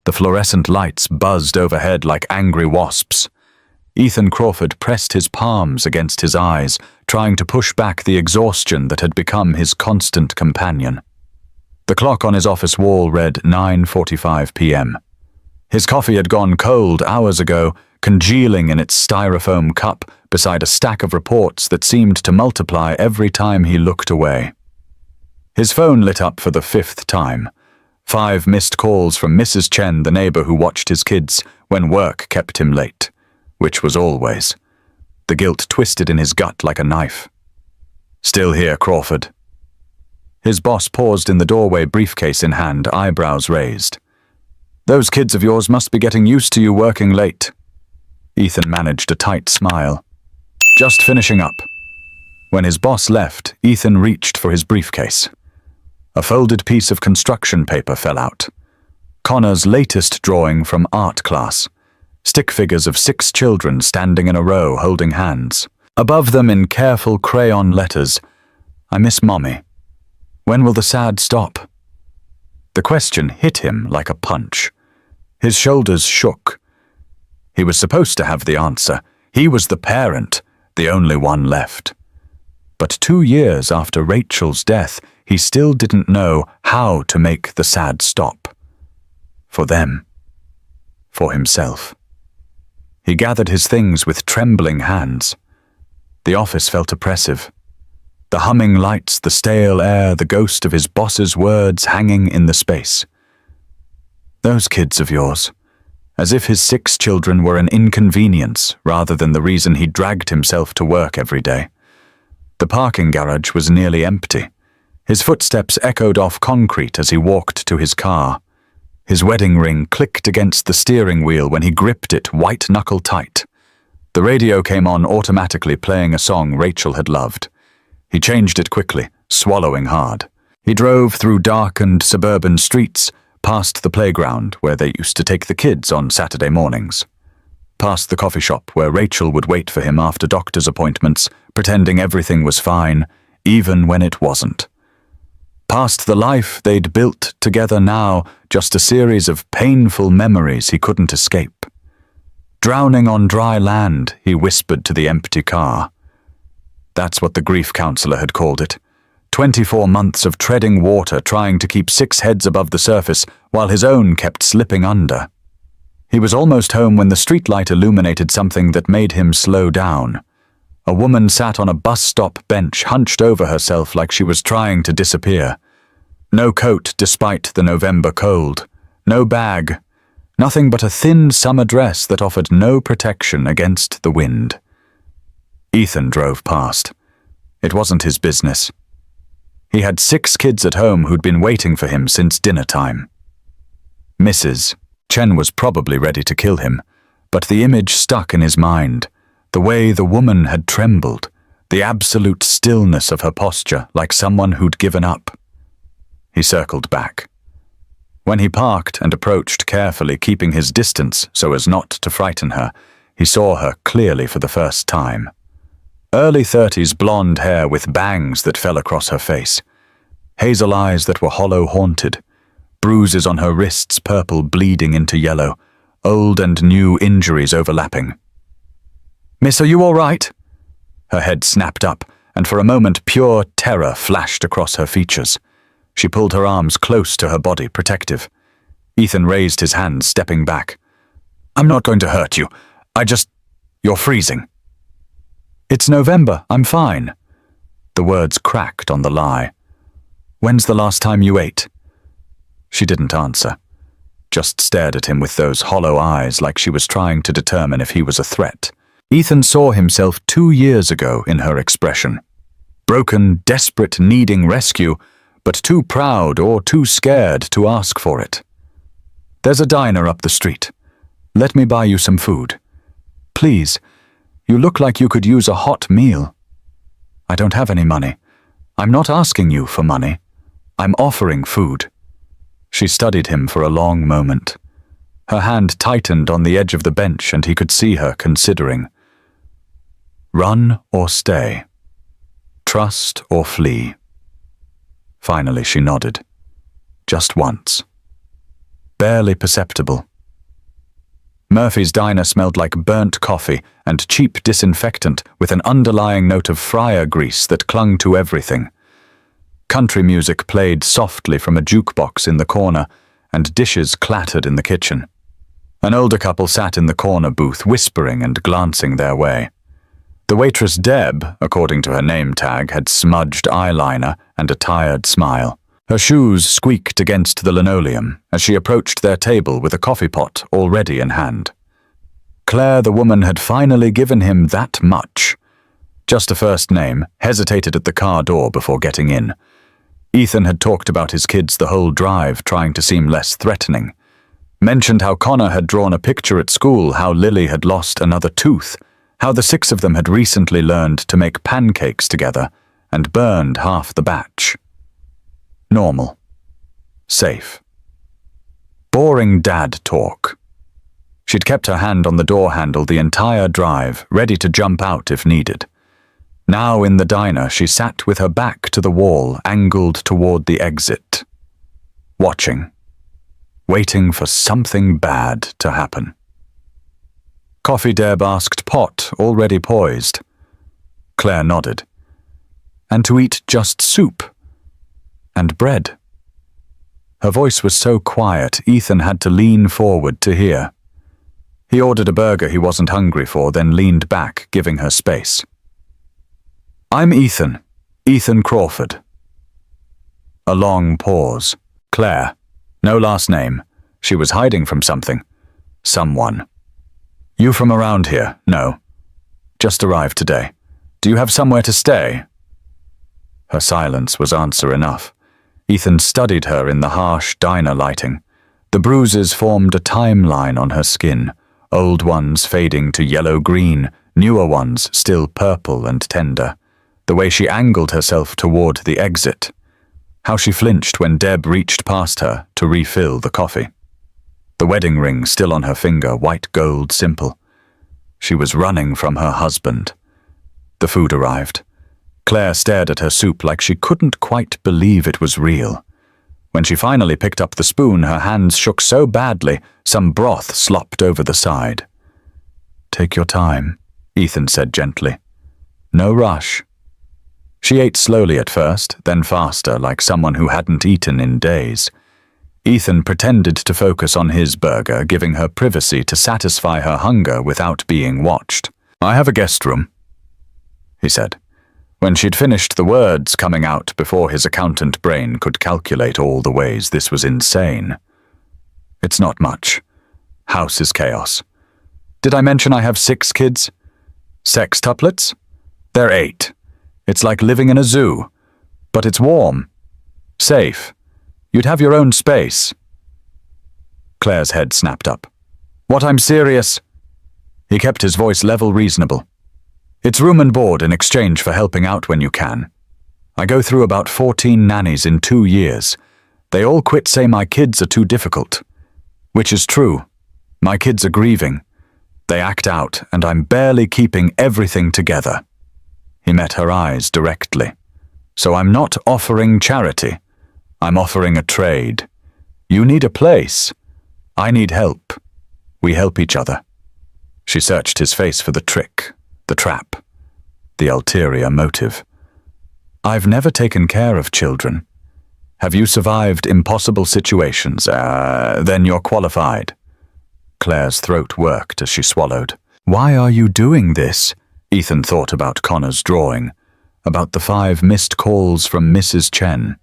The fluorescent lights buzzed overhead like angry wasps. Ethan Crawford pressed his palms against his eyes, trying to push back the exhaustion that had become his constant companion. The clock on his office wall read 9:45 p.m. His coffee had gone cold hours ago, congealing in its styrofoam cup beside a stack of reports that seemed to multiply every time he looked away. His phone lit up for the 5th time. 5 missed calls from Mrs. Chen, the neighbor who watched his kids when work kept him late, which was always. The guilt twisted in his gut like a knife. "Still here, Crawford." His boss paused in the doorway, briefcase in hand, eyebrows raised. "Those kids of yours must be getting used to you working late." Ethan managed a tight smile. "Just finishing up." When his boss left, Ethan reached for his briefcase. A folded piece of construction paper fell out. Connor's latest drawing from art class. Stick figures of 6 children standing in a row holding hands. Above them in careful crayon letters, "I miss Mommy. When will the sad stop?" The question hit him like a punch. His shoulders shook. He was supposed to have the answer. He was the parent, the only one left. But 2 years after Rachel's death, he still didn't know how to make the sad stop. For them. For himself. He gathered his things with trembling hands. The office felt oppressive. The humming lights, the stale air, the ghost of his boss's words hanging in the space. "Those kids of yours," as if his 6 children were an inconvenience rather than the reason he dragged himself to work every day. The parking garage was nearly empty. His footsteps echoed off concrete as he walked to his car. His wedding ring clicked against the steering wheel when he gripped it white-knuckle tight. The radio came on automatically, playing a song Rachel had loved. He changed it quickly, swallowing hard. He drove through darkened suburban streets, past the playground where they used to take the kids on Saturday mornings. Past the coffee shop where Rachel would wait for him after doctor's appointments, pretending everything was fine, even when it wasn't. Past the life they'd built together, now just a series of painful memories he couldn't escape. Drowning on dry land, he whispered to the empty car. That's what the grief counselor had called it. 24 months of treading water, trying to keep 6 heads above the surface while his own kept slipping under. He was almost home when the streetlight illuminated something that made him slow down. A woman sat on a bus stop bench, hunched over herself like she was trying to disappear. No coat despite the November cold. No bag. Nothing but a thin summer dress that offered no protection against the wind. Ethan drove past. It wasn't his business. He had 6 kids at home who'd been waiting for him since dinner time. Mrs. Chen was probably ready to kill him, but the image stuck in his mind. The way the woman had trembled, the absolute stillness of her posture, like someone who'd given up. He circled back. When he parked and approached carefully, keeping his distance so as not to frighten her, he saw her clearly for the first time. Early 30s blonde hair with bangs that fell across her face. Hazel eyes that were hollow haunted. Bruises on her wrists, purple bleeding into yellow. Old and new injuries overlapping. "Miss, are you all right?" Her head snapped up, and for a moment pure terror flashed across her features. She pulled her arms close to her body, protective. Ethan raised his hands, stepping back. "I'm not going to hurt you. You're freezing." "It's November. I'm fine." The words cracked on the lie. "When's the last time you ate?" She didn't answer, just stared at him with those hollow eyes like she was trying to determine if he was a threat. Ethan saw himself 2 years ago in her expression. Broken, desperate, needing rescue, but too proud or too scared to ask for it. "There's a diner up the street. Let me buy you some food. Please, you look like you could use a hot meal." "I don't have any money. I'm not asking you for money. I'm offering food." She studied him for a long moment. Her hand tightened on the edge of the bench and he could see her considering. Run or stay? Trust or flee? Finally she nodded. Just once. barely perceptible. Murphy's diner smelled like burnt coffee and cheap disinfectant with an underlying note of fryer grease that clung to everything. Country music played softly from a jukebox in the corner, and dishes clattered in the kitchen. An older couple sat in the corner booth, whispering and glancing their way. The waitress Deb, according to her name tag, had smudged eyeliner and a tired smile. Her shoes squeaked against the linoleum as she approached their table with a coffee pot already in hand. Claire, the woman, had finally given him that much. Just a first name, hesitated at the car door before getting in. Ethan had talked about his kids the whole drive, trying to seem less threatening. Mentioned how Connor had drawn a picture at school, how Lily had lost another tooth, how the 6 of them had recently learned to make pancakes together and burned half the batch. Normal. Safe. Boring dad talk. She'd kept her hand on the door handle the entire drive, ready to jump out if needed. Now in the diner, she sat with her back to the wall, angled toward the exit. Watching. Waiting for something bad to happen. Coffee, Deb asked, pot already poised. Claire nodded. And to eat just soup. And bread. Her voice was so quiet, Ethan had to lean forward to hear. He ordered a burger he wasn't hungry for, then leaned back, giving her space. I'm Ethan. Ethan Crawford. A long pause. Claire. No last name. She was hiding from something. Someone. You from around here? No. Just arrived today. Do you have somewhere to stay? Her silence was answer enough. Ethan studied her in the harsh diner lighting. The bruises formed a timeline on her skin, old ones fading to yellow-green, newer ones still purple and tender. The way she angled herself toward the exit. How she flinched when Deb reached past her to refill the coffee. The wedding ring still on her finger, white gold simple. She was running from her husband. The food arrived. Claire stared at her soup like she couldn't quite believe it was real. When she finally picked up the spoon, her hands shook so badly, some broth slopped over the side. Take your time, Ethan said gently. No rush. She ate slowly at first, then faster, like someone who hadn't eaten in days. Ethan pretended to focus on his burger, giving her privacy to satisfy her hunger without being watched. I have a guest room, he said. When she'd finished, the words coming out before his accountant brain could calculate all the ways this was insane. It's not much. House is chaos. Did I mention I have 6 kids? Sextuplets? They're 8. It's like living in a zoo. But it's warm. Safe. You'd have your own space. Claire's head snapped up. What, I'm serious? He kept his voice level, reasonable. It's room and board in exchange for helping out when you can. I go through about 14 nannies in 2 years. They all quit, say my kids are too difficult. Which is true. My kids are grieving. They act out, and I'm barely keeping everything together. He met her eyes directly. So I'm not offering charity. I'm offering a trade. You need a place. I need help. We help each other. She searched his face for the trick, the trap, the ulterior motive. I've never taken care of children. Have you survived impossible situations? Then you're qualified. Claire's throat worked as she swallowed. Why are you doing this? Ethan thought about Connor's drawing, about the 5 missed calls from Mrs. Chen,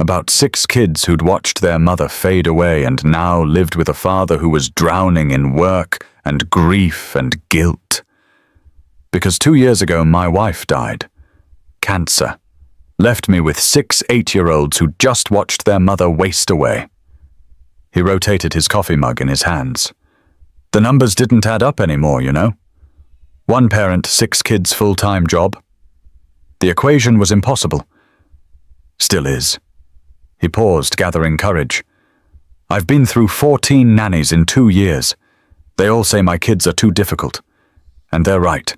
about 6 kids who'd watched their mother fade away and now lived with a father who was drowning in work and grief and guilt. Because 2 years ago my wife died. Cancer. Left me with 6 8-year-olds who just watched their mother waste away. He rotated his coffee mug in his hands. The numbers didn't add up anymore, you know. 1 parent, 6 kids, full-time job. The equation was impossible. Still is. He paused, gathering courage. I've been through 14 nannies in 2 years. They all say my kids are too difficult. And they're right.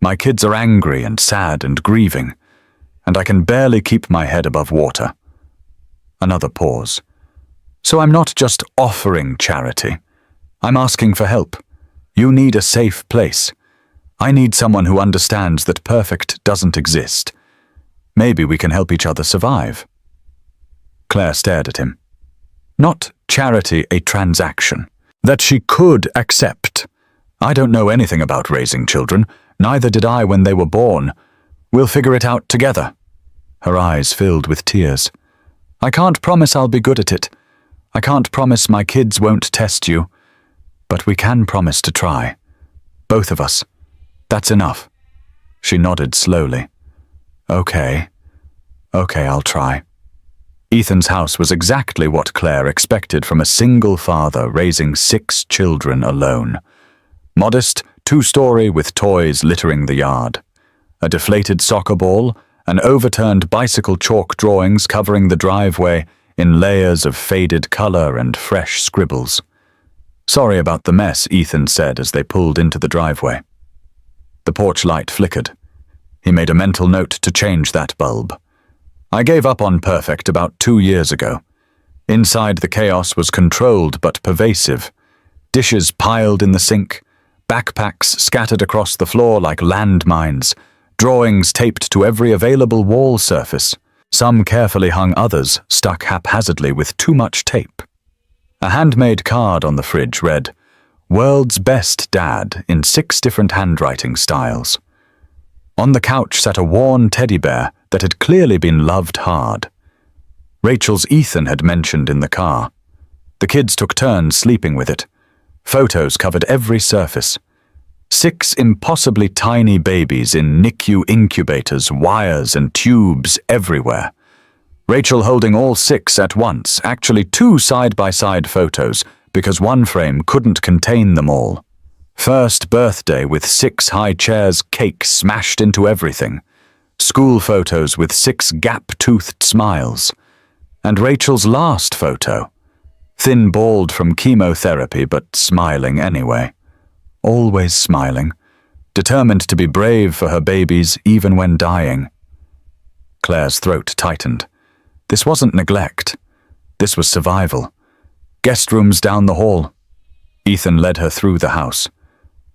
My kids are angry and sad and grieving, and I can barely keep my head above water. Another pause. So I'm not just offering charity. I'm asking for help. You need a safe place. I need someone who understands that perfect doesn't exist. Maybe we can help each other survive." Claire stared at him. Not charity a transaction. That she could accept. "I don't know anything about raising children. Neither did I when they were born. We'll figure it out together." Her eyes filled with tears. "I can't promise I'll be good at it. I can't promise my kids won't test you. But we can promise to try. Both of us. That's enough." She nodded slowly. Okay, I'll try." Ethan's house was exactly what Claire expected from a single father raising 6 children alone. Modest, 2-story with toys littering the yard. A deflated soccer ball, and overturned bicycle chalk drawings covering the driveway in layers of faded color and fresh scribbles. "Sorry about the mess," Ethan said as they pulled into the driveway. The porch light flickered. He made a mental note to change that bulb. "I gave up on perfect about 2 years ago. Inside, the chaos was controlled but pervasive. Dishes piled in the sink, backpacks scattered across the floor like landmines, drawings taped to every available wall surface, some carefully hung, others stuck haphazardly with too much tape. A handmade card on the fridge read, "World's Best Dad," in 6 different handwriting styles. On the couch sat a worn teddy bear that had clearly been loved hard. Rachel's Ethan had mentioned in the car. The kids took turns sleeping with it. Photos covered every surface. 6 impossibly tiny babies in NICU incubators, wires and tubes everywhere. Rachel holding all 6 at once, actually 2 side-by-side photos, because one frame couldn't contain them all. First birthday with 6 high chairs, cake smashed into everything. School photos with 6 gap-toothed smiles. And Rachel's last photo. Thin bald from chemotherapy, but smiling anyway. Always smiling. Determined to be brave for her babies even when dying. Claire's throat tightened. This wasn't neglect. This was survival. Guest rooms down the hall. Ethan led her through the house.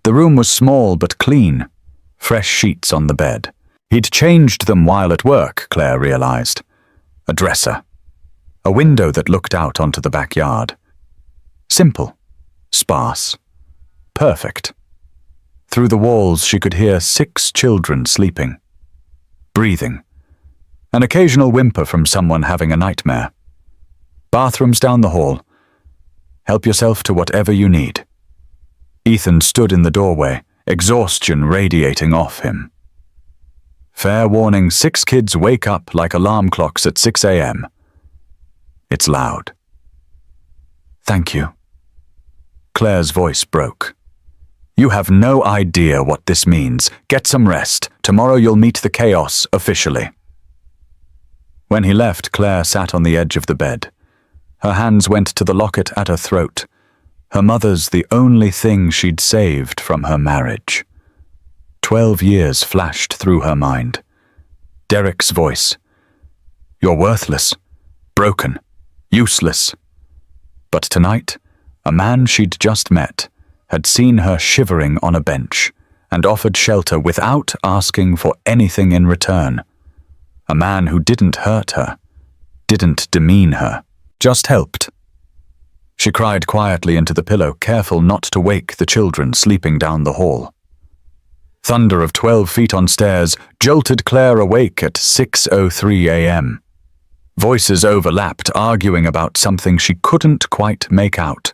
The room was small but clean. Fresh sheets on the bed. He'd changed them while at work, Claire realized. A dresser. A window that looked out onto the backyard. Simple. Sparse. Perfect. Through the walls she could hear 6 children sleeping. Breathing. An occasional whimper from someone having a nightmare. Bathrooms down the hall. Help yourself to whatever you need. Ethan stood in the doorway, exhaustion radiating off him. Fair warning, 6 kids wake up like alarm clocks at 6 a.m. It's loud. Thank you. Claire's voice broke. You have no idea what this means. Get some rest. Tomorrow you'll meet the chaos officially. When he left, Claire sat on the edge of the bed. Her hands went to the locket at her throat. Her mother's the only thing she'd saved from her marriage. 12 years flashed through her mind. Derek's voice. You're worthless, broken, useless. But tonight, a man she'd just met had seen her shivering on a bench and offered shelter without asking for anything in return. A man who didn't hurt her, didn't demean her, just helped. She cried quietly into the pillow, careful not to wake the children sleeping down the hall. Thunder of 12 feet on stairs jolted Claire awake at 6:03 a.m. Voices overlapped, arguing about something she couldn't quite make out.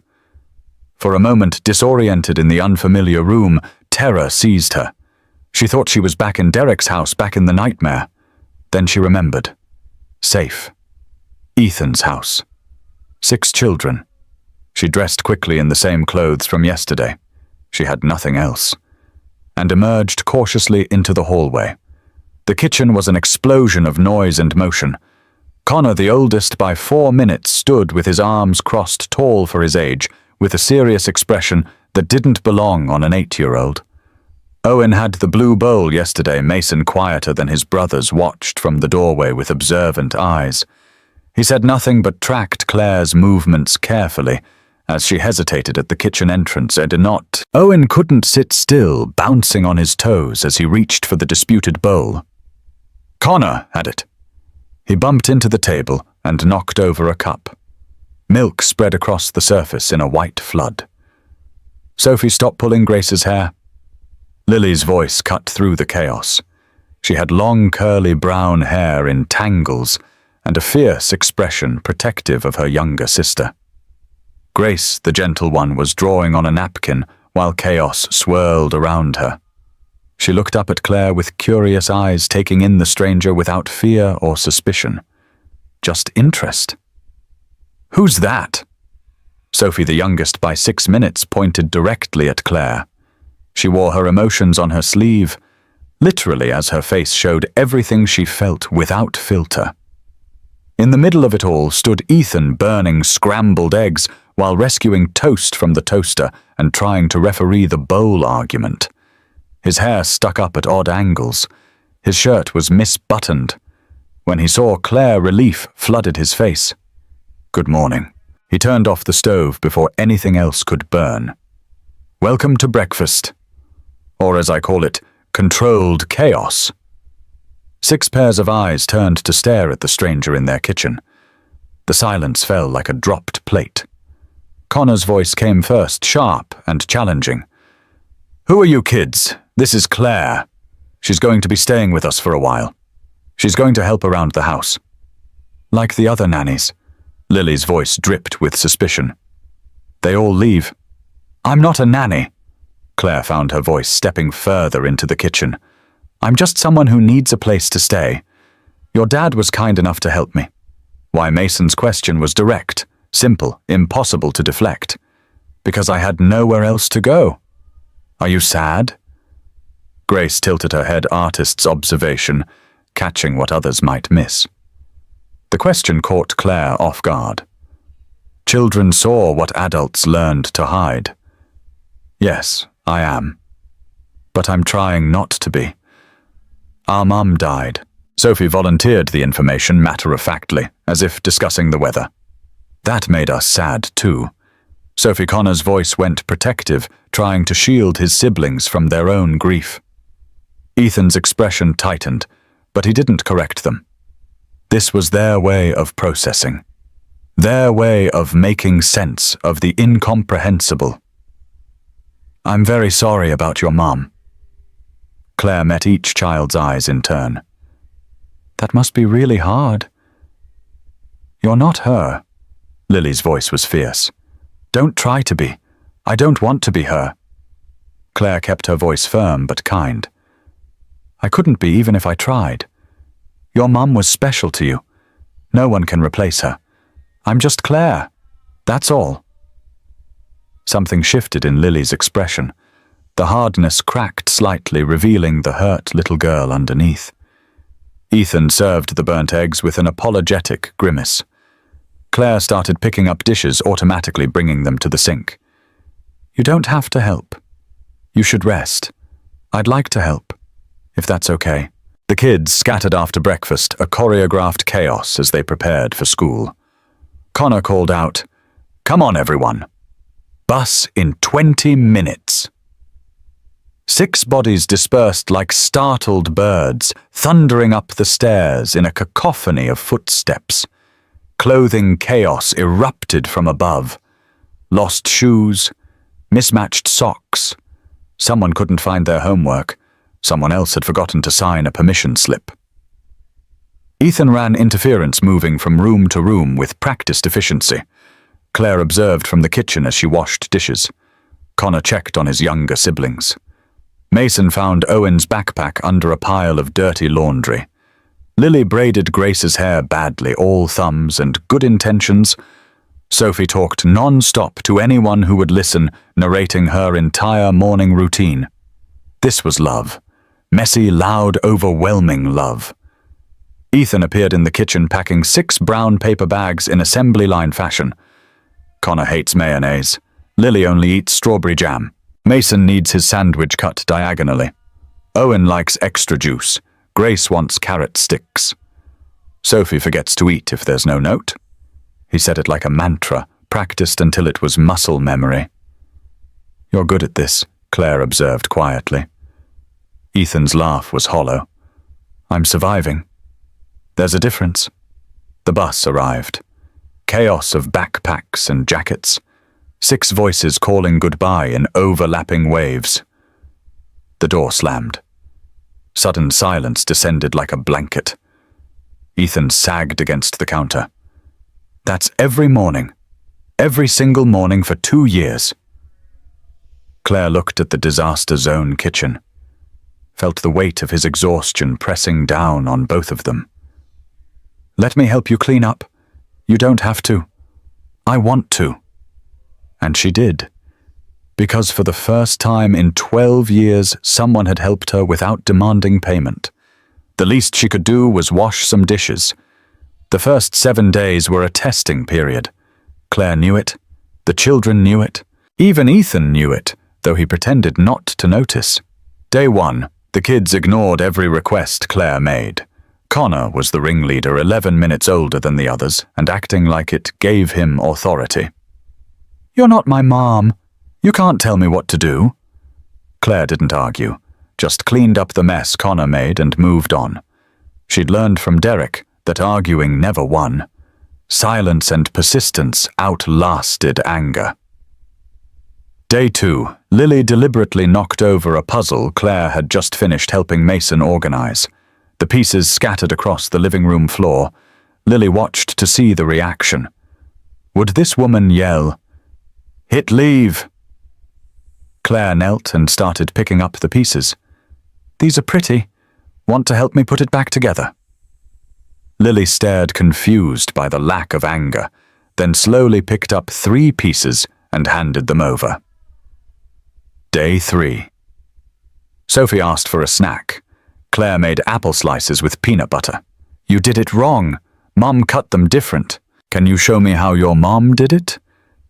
For a moment, disoriented in the unfamiliar room, terror seized her. She thought she was back in Derek's house, back in the nightmare. Then she remembered. Safe. Ethan's house. 6 children. She dressed quickly in the same clothes from yesterday. She had nothing else. And emerged cautiously into the hallway. The kitchen was an explosion of noise and motion. Connor, the oldest by 4 minutes, stood with his arms crossed, tall for his age, with a serious expression that didn't belong on an 8-year-old. Owen had the blue bowl yesterday. Mason, quieter than his brothers, watched from the doorway with observant eyes. He said nothing but tracked Claire's movements carefully as she hesitated at the kitchen entrance and did not. Owen couldn't sit still, bouncing on his toes as he reached for the disputed bowl. Connor had it. He bumped into the table and knocked over a cup. Milk spread across the surface in a white flood. Sophie stopped pulling Grace's hair. Lily's voice cut through the chaos. She had long curly brown hair in tangles and a fierce expression protective of her younger sister. Grace, the gentle one, was drawing on a napkin while chaos swirled around her. She looked up at Claire with curious eyes, taking in the stranger without fear or suspicion. Just interest. Who's that? Sophie, the youngest by 6 minutes, pointed directly at Claire. She wore her emotions on her sleeve, literally, as her face showed everything she felt without filter. In the middle of it all stood Ethan, burning scrambled eggs while rescuing toast from the toaster and trying to referee the bowl argument. His hair stuck up at odd angles. His shirt was misbuttoned. When he saw Claire, relief flooded his face. Good morning. He turned off the stove before anything else could burn. Welcome to breakfast. Or as I call it, controlled chaos. 6 pairs of eyes turned to stare at the stranger in their kitchen. The silence fell like a dropped plate. Connor's voice came first, sharp and challenging. Who are you kids? This is Claire. She's going to be staying with us for a while. She's going to help around the house. Like the other nannies. Lily's voice dripped with suspicion. They all leave. I'm not a nanny. Claire found her voice stepping further into the kitchen. I'm just someone who needs a place to stay. Your dad was kind enough to help me. Why, Mason's question was direct, simple, impossible to deflect. Because I had nowhere else to go. Are you sad? Grace tilted her head, artist's observation, catching what others might miss. The question caught Claire off guard. Children saw what adults learned to hide. Yes, I am. But I'm trying not to be. Our mum died. Sophie volunteered the information matter-of-factly, as if discussing the weather. That made us sad, too. Sophie Connor's voice went protective, trying to shield his siblings from their own grief. Ethan's expression tightened, but he didn't correct them. This was their way of processing. Their way of making sense of the incomprehensible. I'm very sorry about your mom. Claire met each child's eyes in turn. That must be really hard. You're not her. Lily's voice was fierce. Don't try to be. I don't want to be her. Claire kept her voice firm but kind. I couldn't be even if I tried. Your mum was special to you. No one can replace her. I'm just Claire. That's all. Something shifted in Lily's expression. The hardness cracked slightly, revealing the hurt little girl underneath. Ethan served the burnt eggs with an apologetic grimace. Claire started picking up dishes, automatically bringing them to the sink. You don't have to help. You should rest. I'd like to help, if that's okay. The kids scattered after breakfast, a choreographed chaos as they prepared for school. Connor called out, "Come on, everyone. Bus in 20 minutes." 6 bodies dispersed like startled birds, thundering up the stairs in a cacophony of footsteps. Clothing chaos erupted from above. Lost shoes, mismatched socks. Someone couldn't find their homework. Someone else had forgotten to sign a permission slip. Ethan ran interference, moving from room to room with practiced efficiency. Claire observed from the kitchen as she washed dishes. Connor checked on his younger siblings. Mason found Owen's backpack under a pile of dirty laundry. Lily braided Grace's hair badly, all thumbs and good intentions. Sophie talked non-stop to anyone who would listen, narrating her entire morning routine. This was love. Messy, loud, overwhelming love. Ethan appeared in the kitchen packing 6 brown paper bags in assembly line fashion. Connor hates mayonnaise. Lily only eats strawberry jam. Mason needs his sandwich cut diagonally. Owen likes extra juice. Grace wants carrot sticks. Sophie forgets to eat if there's no note. He said it like a mantra, practiced until it was muscle memory. You're good at this, Claire observed quietly. Ethan's laugh was hollow. I'm surviving. There's a difference. The bus arrived. Chaos of backpacks and jackets. 6 voices calling goodbye in overlapping waves. The door slammed. Sudden silence descended like a blanket. Ethan sagged against the counter. That's every morning. Every single morning for 2 years. Claire looked at the disaster zone kitchen. Felt the weight of his exhaustion pressing down on both of them. Let me help you clean up. You don't have to. I want to. And she did. Because for the first time in 12 years, someone had helped her without demanding payment. The least she could do was wash some dishes. The first 7 days were a testing period. Claire knew it. The children knew it. Even Ethan knew it, though he pretended not to notice. Day 1, the kids ignored every request Claire made. Connor was the ringleader, 11 minutes older than the others, and acting like it gave him authority. You're not my mom. You can't tell me what to do. Claire didn't argue, just cleaned up the mess Connor made and moved on. She'd learned from Derek that arguing never won. Silence and persistence outlasted anger. Day 2, Lily deliberately knocked over a puzzle Claire had just finished helping Mason organize. The pieces scattered across the living room floor. Lily watched to see the reaction. Would this woman yell, "Hit leave"? Claire knelt and started picking up the pieces. These are pretty. Want to help me put it back together? Lily stared confused by the lack of anger, then slowly picked up 3 pieces and handed them over. Day 3. Sophie asked for a snack. Claire made apple slices with peanut butter. You did it wrong. Mom cut them different. Can you show me how your mom did it?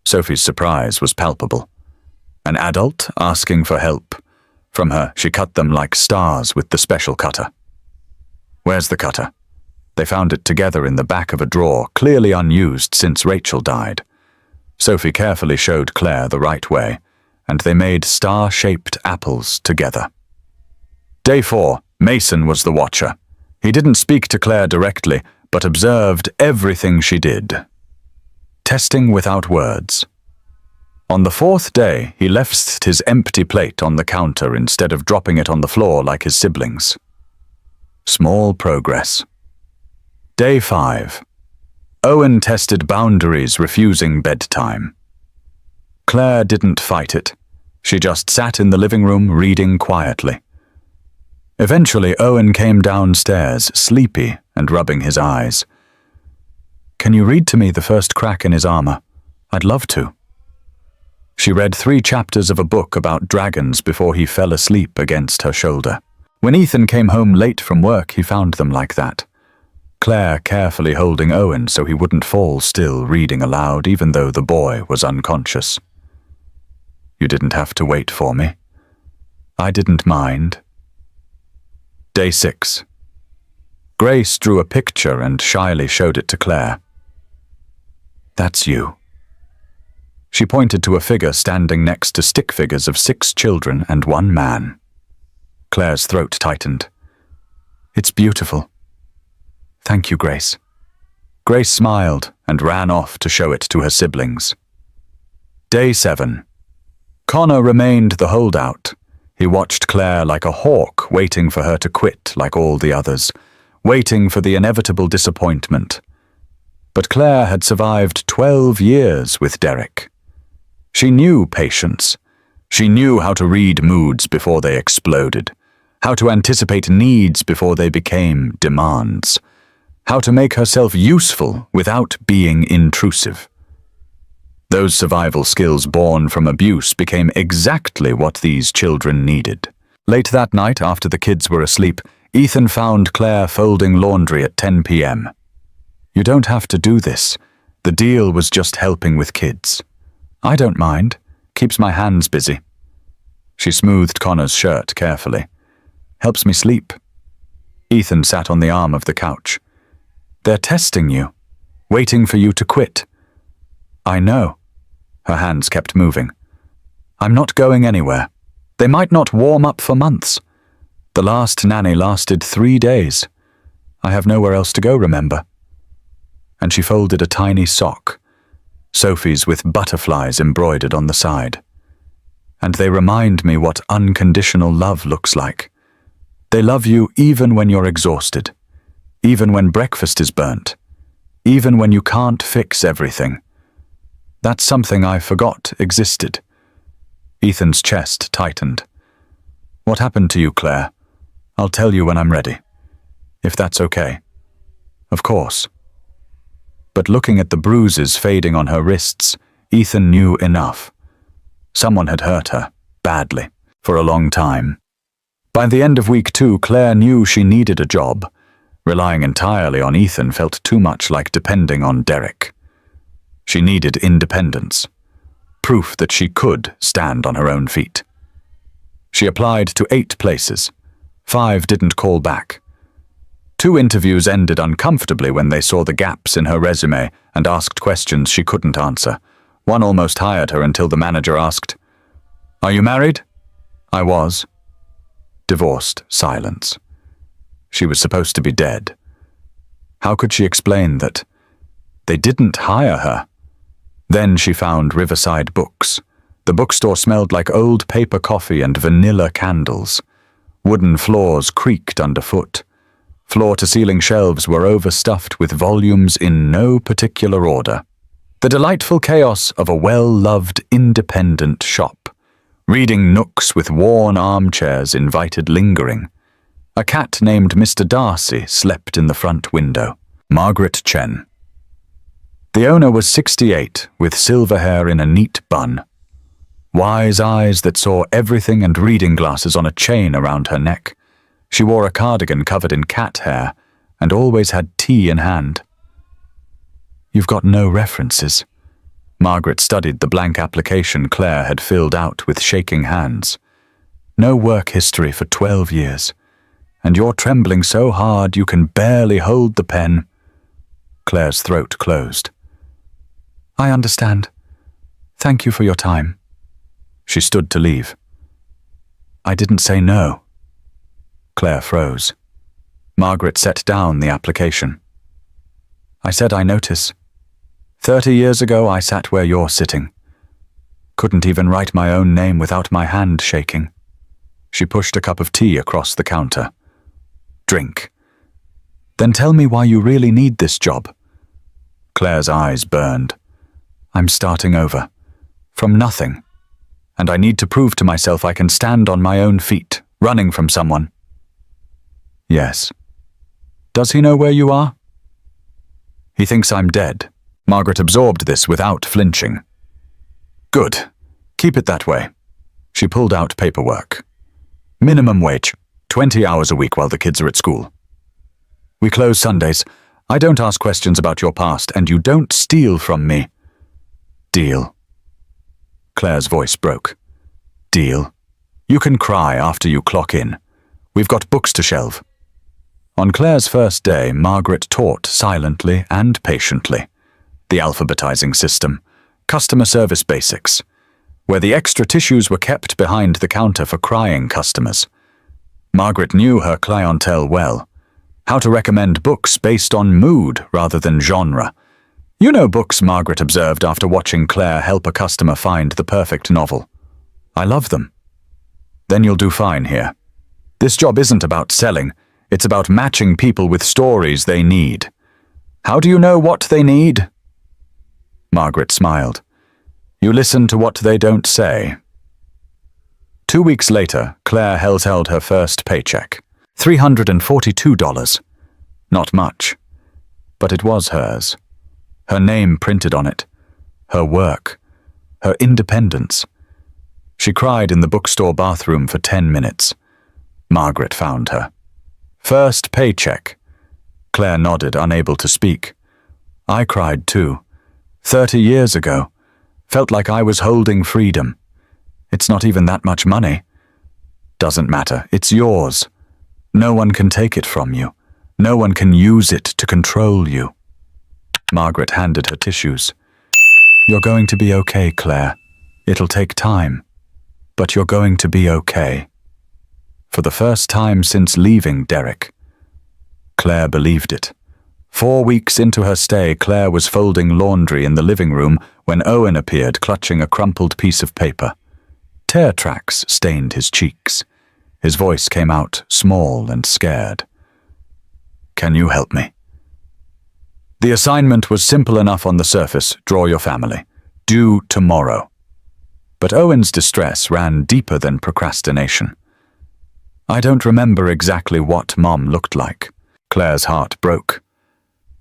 Sophie's surprise was palpable. An adult asking for help. From her, she cut them like stars with the special cutter. Where's the cutter? They found it together in the back of a drawer, clearly unused since Rachel died. Sophie carefully showed Claire the right way, and they made star-shaped apples together. Day 4, Mason was the watcher. He didn't speak to Claire directly, but observed everything she did. Testing without words. On the 4th day, he left his empty plate on the counter instead of dropping it on the floor like his siblings. Small progress. Day 5. Owen tested boundaries, refusing bedtime. Claire didn't fight it. She just sat in the living room reading quietly. Eventually, Owen came downstairs, sleepy and rubbing his eyes. Can you read to me the first crack in his armor? I'd love to. She read 3 chapters of a book about dragons before he fell asleep against her shoulder. When Ethan came home late from work, he found them like that. Claire carefully holding Owen so he wouldn't fall still reading aloud even though the boy was unconscious. You didn't have to wait for me. I didn't mind. Day 6. Grace drew a picture and shyly showed it to Claire. That's you. She pointed to a figure standing next to stick figures of 6 children and 1 man. Claire's throat tightened. It's beautiful. Thank you, Grace. Grace smiled and ran off to show it to her siblings. Day 7. Connor remained the holdout. He watched Claire like a hawk, waiting for her to quit like all the others, waiting for the inevitable disappointment. But Claire had survived 12 years with Derek. She knew patience. She knew how to read moods before they exploded, how to anticipate needs before they became demands, how to make herself useful without being intrusive. Those survival skills born from abuse became exactly what these children needed. Late that night, after the kids were asleep, Ethan found Claire folding laundry at 10 p.m. You don't have to do this. The deal was just helping with kids. I don't mind. Keeps my hands busy. She smoothed Connor's shirt carefully. Helps me sleep. Ethan sat on the arm of the couch. They're testing you, waiting for you to quit. I know. Her hands kept moving. I'm not going anywhere. They might not warm up for months. The last nanny lasted 3 days. I have nowhere else to go, remember? And she folded a tiny sock, Sophie's with butterflies embroidered on the side. And they remind me what unconditional love looks like. They love you even when you're exhausted, even when breakfast is burnt, even when you can't fix everything. That's something I forgot existed. Ethan's chest tightened. What happened to you, Claire? I'll tell you when I'm ready. If that's okay. Of course. But looking at the bruises fading on her wrists, Ethan knew enough. Someone had hurt her, badly, for a long time. By the end of week 2, Claire knew she needed a job. Relying entirely on Ethan felt too much like depending on Derek. She needed independence, proof that she could stand on her own feet. She applied to 8 places. 5 didn't call back. 2 interviews ended uncomfortably when they saw the gaps in her resume and asked questions she couldn't answer. One almost hired her until the manager asked, "Are you married?" I was. Divorced, silence. She was supposed to be dead. How could she explain that? They didn't hire her. Then she found Riverside Books. The bookstore smelled like old paper coffee and vanilla candles. Wooden floors creaked underfoot. Floor-to-ceiling shelves were overstuffed with volumes in no particular order. The delightful chaos of a well-loved, independent shop. Reading nooks with worn armchairs invited lingering. A cat named Mr. Darcy slept in the front window. Margaret Chen. The owner was 68, with silver hair in a neat bun. Wise eyes that saw everything and reading glasses on a chain around her neck. She wore a cardigan covered in cat hair and always had tea in hand. You've got no references. Margaret studied the blank application Claire had filled out with shaking hands. No work history for 12 years. And you're trembling so hard you can barely hold the pen. Claire's throat closed. I understand. Thank you for your time. She stood to leave. I didn't say no. Claire froze. Margaret set down the application. I said I notice. 30 years ago I sat where you're sitting. Couldn't even write my own name without my hand shaking. She pushed a cup of tea across the counter. Drink. Then tell me why you really need this job. Claire's eyes burned. I'm starting over. From nothing. And I need to prove to myself I can stand on my own feet, running from someone. Yes. Does he know where you are? He thinks I'm dead. Margaret absorbed this without flinching. Good. Keep it that way. She pulled out paperwork. Minimum wage, 20 hours a week while the kids are at school. We close Sundays. I don't ask questions about your past, and you don't steal from me. Deal. Claire's voice broke. Deal. You can cry after you clock in. We've got books to shelve. On Claire's first day, Margaret taught silently and patiently. The alphabetizing system, customer service basics, where the extra tissues were kept behind the counter for crying customers. Margaret knew her clientele well. How to recommend books based on mood rather than genre. You know books, Margaret observed after watching Claire help a customer find the perfect novel. I love them. Then you'll do fine here. This job isn't about selling, it's about matching people with stories they need. How do you know what they need? Margaret smiled. You listen to what they don't say. 2 weeks later, Claire held her first paycheck. $342. Not much. But it was hers. Her name printed on it. Her work. Her independence. She cried in the bookstore bathroom for 10 minutes. Margaret found her. First paycheck. Claire nodded, unable to speak. I cried too. 30 years ago. Felt like I was holding freedom. It's not even that much money. Doesn't matter. It's yours. No one can take it from you. No one can use it to control you. Margaret handed her tissues. You're going to be okay, Claire. It'll take time, but you're going to be okay. For the first time since leaving Derek, Claire believed it. 4 weeks into her stay, Claire was folding laundry in the living room when Owen appeared clutching a crumpled piece of paper. Tear tracks stained his cheeks. His voice came out small and scared. Can you help me? The assignment was simple enough on the surface. Draw your family. Due tomorrow. But Owen's distress ran deeper than procrastination. I don't remember exactly what Mom looked like. Claire's heart broke.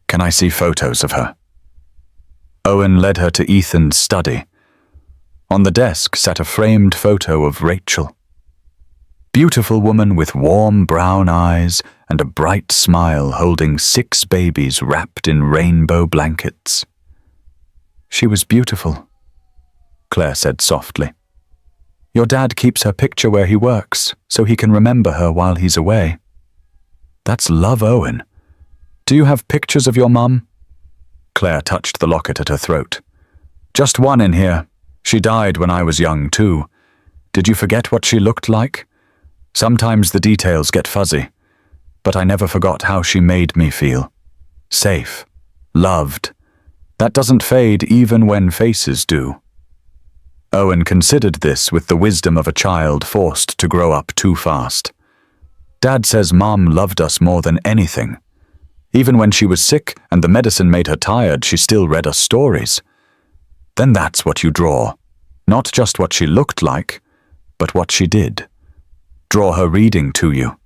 Can I see photos of her? Owen led her to Ethan's study. On the desk sat a framed photo of Rachel. Beautiful woman with warm brown eyes and a bright smile holding 6 babies wrapped in rainbow blankets. She was beautiful, Claire said softly. Your dad keeps her picture where he works, so he can remember her while he's away. That's love, Owen. Do you have pictures of your mum? Claire touched the locket at her throat. Just one in here. She died when I was young, too. Did you forget what she looked like? Sometimes the details get fuzzy, but I never forgot how she made me feel. Safe. Loved. That doesn't fade even when faces do. Owen considered this with the wisdom of a child forced to grow up too fast. Dad says Mom loved us more than anything. Even when she was sick and the medicine made her tired, she still read us stories. Then that's what you draw. Not just what she looked like, but what she did. Draw her reading to you.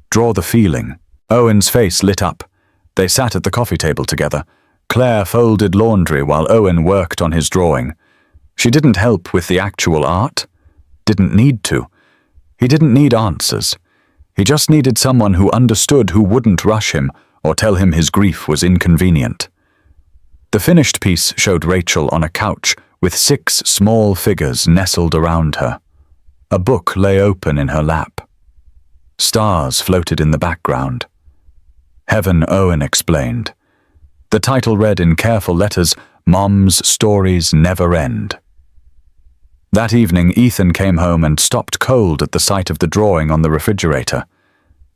Draw the feeling. Owen's face lit up. They sat at the coffee table together. Claire folded laundry while Owen worked on his drawing. She didn't help with the actual art. Didn't need to. He didn't need answers. He just needed someone who understood, who wouldn't rush him or tell him his grief was inconvenient. The finished piece showed Rachel on a couch with 6 small figures nestled around her. A book lay open in her lap. Stars floated in the background. Heaven, Owen explained. The title read in careful letters, Mom's Stories Never End. That evening, Ethan came home and stopped cold at the sight of the drawing on the refrigerator.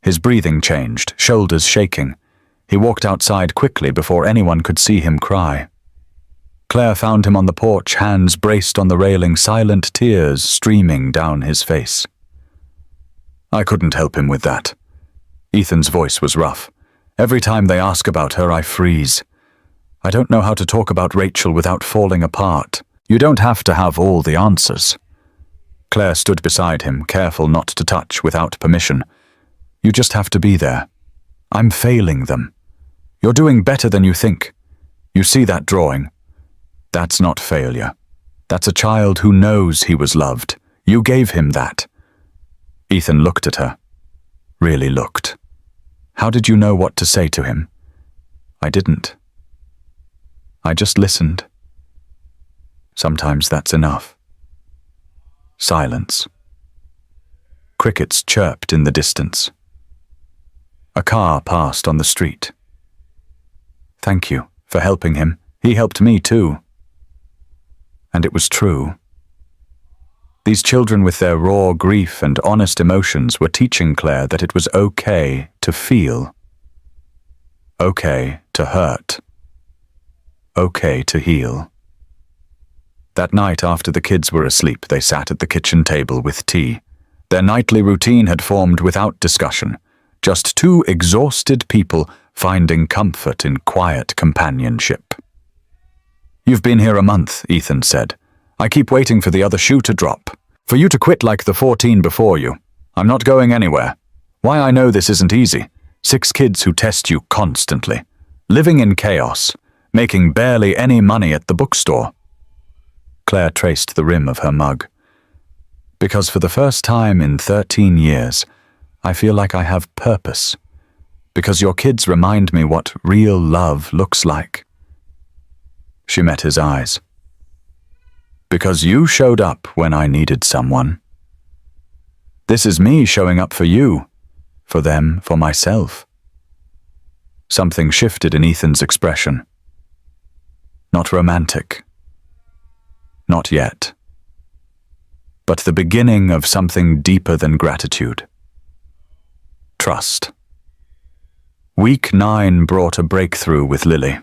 His breathing changed, shoulders shaking. He walked outside quickly before anyone could see him cry. Claire found him on the porch, hands braced on the railing, silent tears streaming down his face. I couldn't help him with that. Ethan's voice was rough. Every time they ask about her, I freeze. I don't know how to talk about Rachel without falling apart. You don't have to have all the answers. Claire stood beside him, careful not to touch without permission. You just have to be there. I'm failing them. You're doing better than you think. You see that drawing? That's not failure. That's a child who knows he was loved. You gave him that. Ethan looked at her. Really looked. How did you know what to say to him? I didn't. I just listened. Sometimes that's enough. Silence. Crickets chirped in the distance. A car passed on the street. Thank you for helping him. He helped me too. And it was true. These children with their raw grief and honest emotions were teaching Claire that it was okay to feel. Okay to hurt. Okay to heal. That night, after the kids were asleep, they sat at the kitchen table with tea. Their nightly routine had formed without discussion. Just 2 exhausted people finding comfort in quiet companionship. You've been here a month, Ethan said. I keep waiting for the other shoe to drop. For you to quit like the 14 before you. I'm not going anywhere. Why I know this isn't easy. 6 kids who test you constantly. Living in chaos. Making barely any money at the bookstore. Claire traced the rim of her mug. Because for the first time in 13 years, I feel like I have purpose. Because your kids remind me what real love looks like. She met his eyes. Because you showed up when I needed someone. This is me showing up for you, for them, for myself. Something shifted in Ethan's expression. Not romantic. Not yet. But the beginning of something deeper than gratitude. Trust. Week 9 brought a breakthrough with Lily.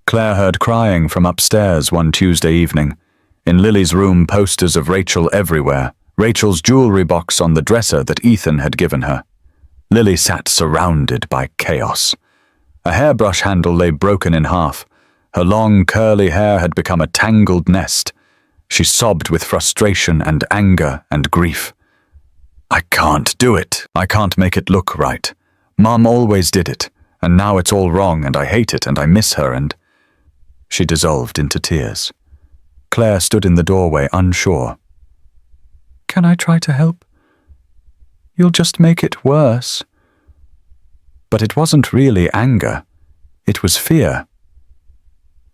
Claire heard crying from upstairs one Tuesday evening. In Lily's room, posters of Rachel everywhere, Rachel's jewelry box on the dresser that Ethan had given her. Lily sat surrounded by chaos. A hairbrush handle lay broken in half. Her long, curly hair had become a tangled nest. She sobbed with frustration and anger and grief. I can't do it. I can't make it look right. Mom always did it, and now it's all wrong, and I hate it, and I miss her, and... She dissolved into tears. Claire stood in the doorway, unsure. Can I try to help? You'll just make it worse. But it wasn't really anger. It was fear.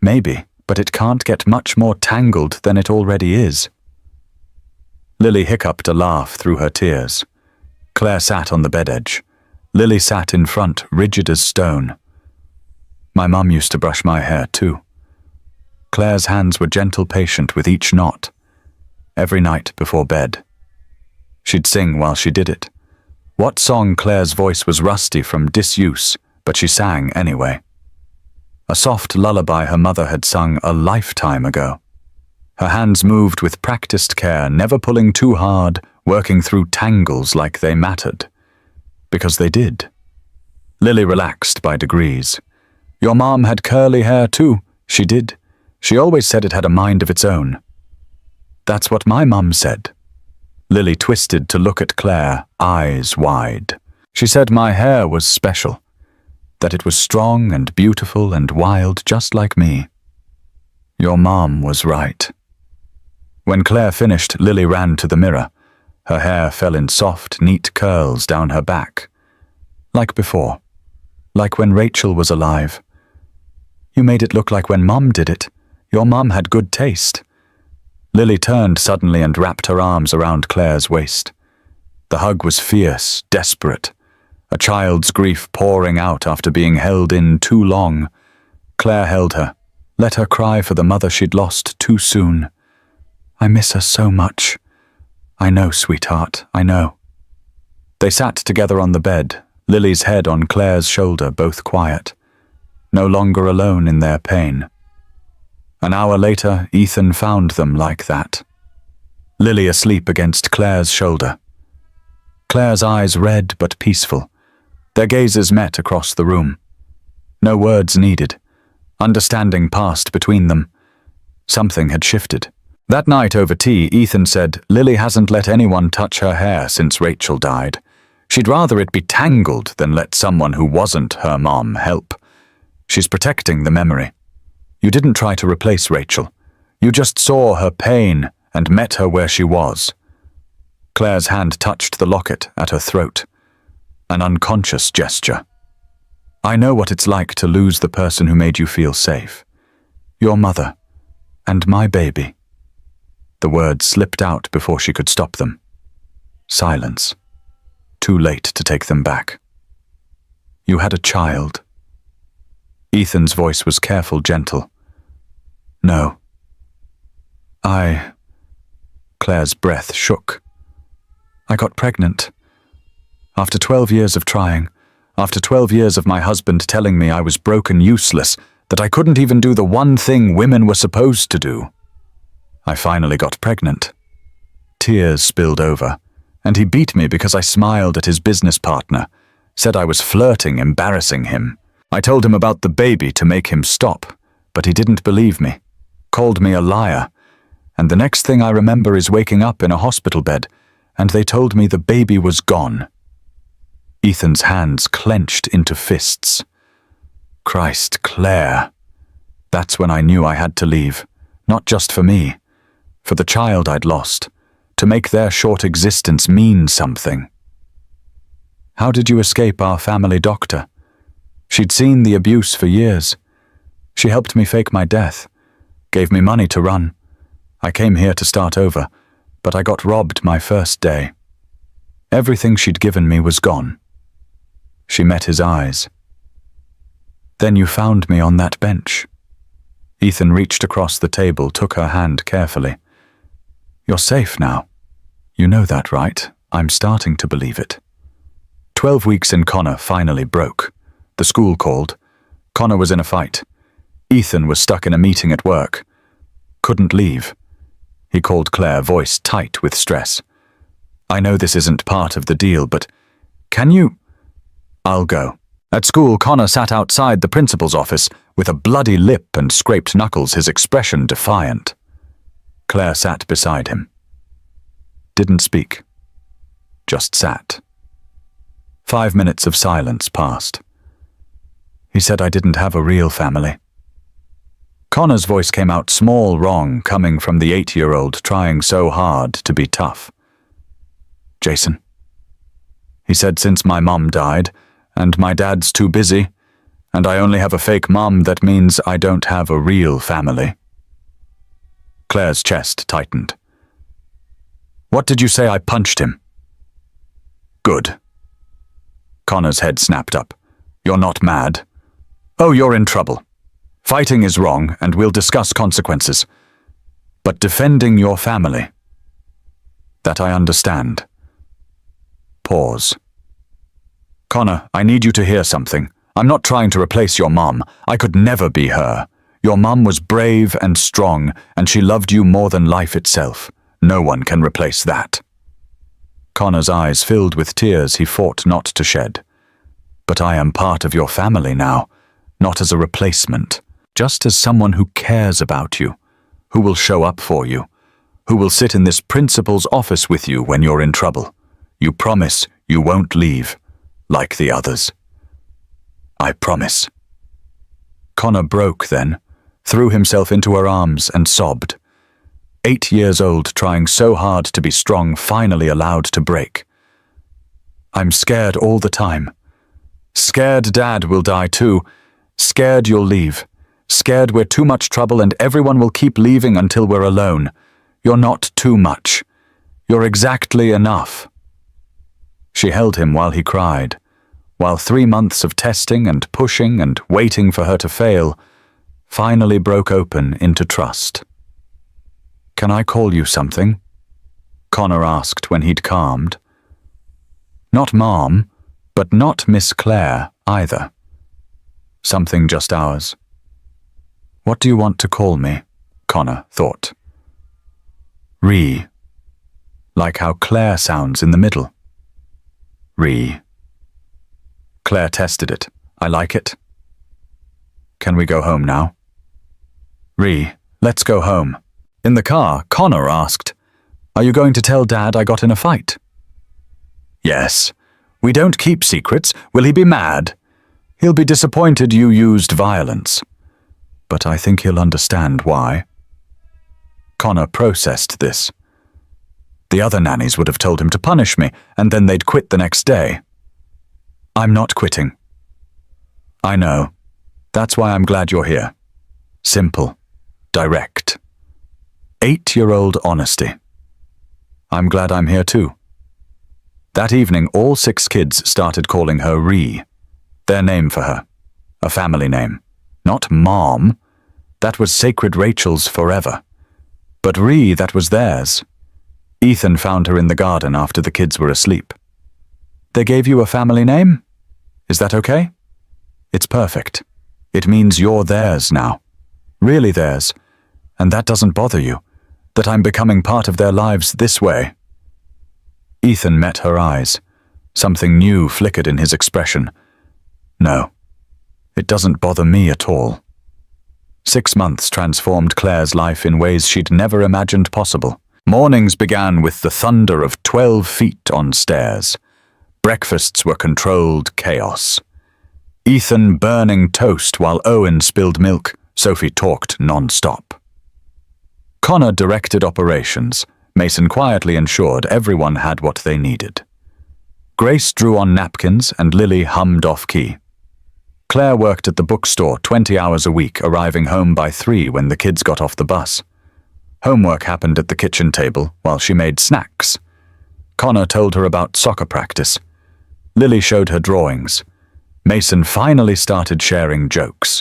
Maybe, but it can't get much more tangled than it already is. Lily hiccuped a laugh through her tears. Claire sat on the bed edge. Lily sat in front, rigid as stone. My mum used to brush my hair too. Claire's hands were gentle, patient with each knot. Every night before bed. She'd sing while she did it. What song? Claire's voice was rusty from disuse, but she sang anyway. A soft lullaby her mother had sung a lifetime ago. Her hands moved with practiced care, never pulling too hard, working through tangles like they mattered. Because they did. Lily relaxed by degrees. Your mom had curly hair too. She did. She always said it had a mind of its own. That's what my mum said. Lily twisted to look at Claire, eyes wide. She said my hair was special. That it was strong and beautiful and wild just like me. Your mom was right. When Claire finished, Lily ran to the mirror. Her hair fell in soft, neat curls down her back. Like before. Like when Rachel was alive. You made it look like when Mom did it. Your mom had good taste. Lily turned suddenly and wrapped her arms around Claire's waist. The hug was fierce, desperate. A child's grief pouring out after being held in too long. Claire held her, let her cry for the mother she'd lost too soon. I miss her so much. I know, sweetheart, I know. They sat together on the bed, Lily's head on Claire's shoulder, both quiet. No longer alone in their pain. An hour later, Ethan found them like that. Lily asleep against Claire's shoulder. Claire's eyes red but peaceful. Their gazes met across the room. No words needed. Understanding passed between them. Something had shifted. That night over tea, Ethan said, Lily hasn't let anyone touch her hair since Rachel died. She'd rather it be tangled than let someone who wasn't her mom help. She's protecting the memory. You didn't try to replace Rachel. You just saw her pain and met her where she was. Claire's hand touched the locket at her throat. An unconscious gesture. I know what it's like to lose the person who made you feel safe. Your mother. And my baby. The words slipped out before she could stop them. Silence. Too late to take them back. You had a child. Ethan's voice was careful, gentle. No. Claire's breath shook. I got pregnant. After 12 years of trying, after 12 years of my husband telling me I was broken, useless, that I couldn't even do the one thing women were supposed to do. I finally got pregnant. Tears spilled over, and he beat me because I smiled at his business partner, said I was flirting, embarrassing him. I told him about the baby to make him stop, but he didn't believe me, called me a liar, and the next thing I remember is waking up in a hospital bed, and they told me the baby was gone. Ethan's hands clenched into fists. Christ, Claire. That's when I knew I had to leave, not just for me, for the child I'd lost, to make their short existence mean something. How did you escape our family doctor? She'd seen the abuse for years. She helped me fake my death, gave me money to run. I came here to start over, but I got robbed my first day. Everything she'd given me was gone. She met his eyes. Then you found me on that bench. Ethan reached across the table, took her hand carefully. You're safe now. You know that, right? I'm starting to believe it. 12 weeks in Connor finally broke. The school called. Connor was in a fight. Ethan was stuck in a meeting at work. Couldn't leave. He called Claire, voice tight with stress. I know this isn't part of the deal, but can you? I'll go. At school, Connor sat outside the principal's office with a bloody lip and scraped knuckles, his expression defiant. Claire sat beside him. Didn't speak. Just sat. 5 minutes of silence passed. He said I didn't have a real family. Connor's voice came out small, wrong, coming from the 8-year-old trying so hard to be tough. Jason. He said since my mom died, and my dad's too busy, and I only have a fake mom, that means I don't have a real family. Claire's chest tightened. What did you say? I punched him? Good. Connor's head snapped up. You're not mad. Oh, you're in trouble. Fighting is wrong, and we'll discuss consequences. But defending your family. That I understand. Pause. Connor, I need you to hear something. I'm not trying to replace your mom. I could never be her. Your mom was brave and strong, and she loved you more than life itself. No one can replace that. Connor's eyes filled with tears he fought not to shed. But I am part of your family now, not as a replacement, just as someone who cares about you, who will show up for you, who will sit in this principal's office with you when you're in trouble. You promise you won't leave, like the others. I promise. Connor broke then, threw himself into her arms and sobbed. 8 years old, trying so hard to be strong, finally allowed to break. I'm scared all the time. Scared Dad will die too. Scared you'll leave. Scared we're too much trouble and everyone will keep leaving until we're alone. You're not too much. You're exactly enough. She held him while he cried, while 3 months of testing and pushing and waiting for her to fail finally broke open into trust. Can I call you something? Connor asked when he'd calmed. Not Mom, but not Miss Claire either. Something just ours. What do you want to call me? Connor thought. Ree. Like how Claire sounds in the middle. Ree. Claire tested it. I like it. Can we go home now? Ree, let's go home. In the car, Connor asked, Are you going to tell Dad I got in a fight? Yes. We don't keep secrets. Will he be mad? He'll be disappointed you used violence. But I think he'll understand why. Connor processed this. The other nannies would have told him to punish me, and then they'd quit the next day. I'm not quitting. I know. That's why I'm glad you're here. Simple. Direct. 8-year-old honesty. I'm glad I'm here too. That evening, all 6 kids started calling her Ree, their name for her, a family name. Not Mom, that was Sacred Rachel's forever. But Ree, that was theirs. Ethan found her in the garden after the kids were asleep. They gave you a family name? Is that okay? It's perfect. It means you're theirs now. Really theirs. And that doesn't bother you, that I'm becoming part of their lives this way. Ethan met her eyes. Something new flickered in his expression. No, it doesn't bother me at all. 6 months transformed Claire's life in ways she'd never imagined possible. Mornings began with the thunder of 12 feet on stairs. Breakfasts were controlled chaos. Ethan burning toast while Owen spilled milk. Sophie talked non-stop. Connor directed operations. Mason quietly ensured everyone had what they needed. Grace drew on napkins and Lily hummed off-key. Claire worked at the bookstore 20 hours a week, arriving home by 3 when the kids got off the bus. Homework happened at the kitchen table while she made snacks. Connor told her about soccer practice. Lily showed her drawings. Mason finally started sharing jokes.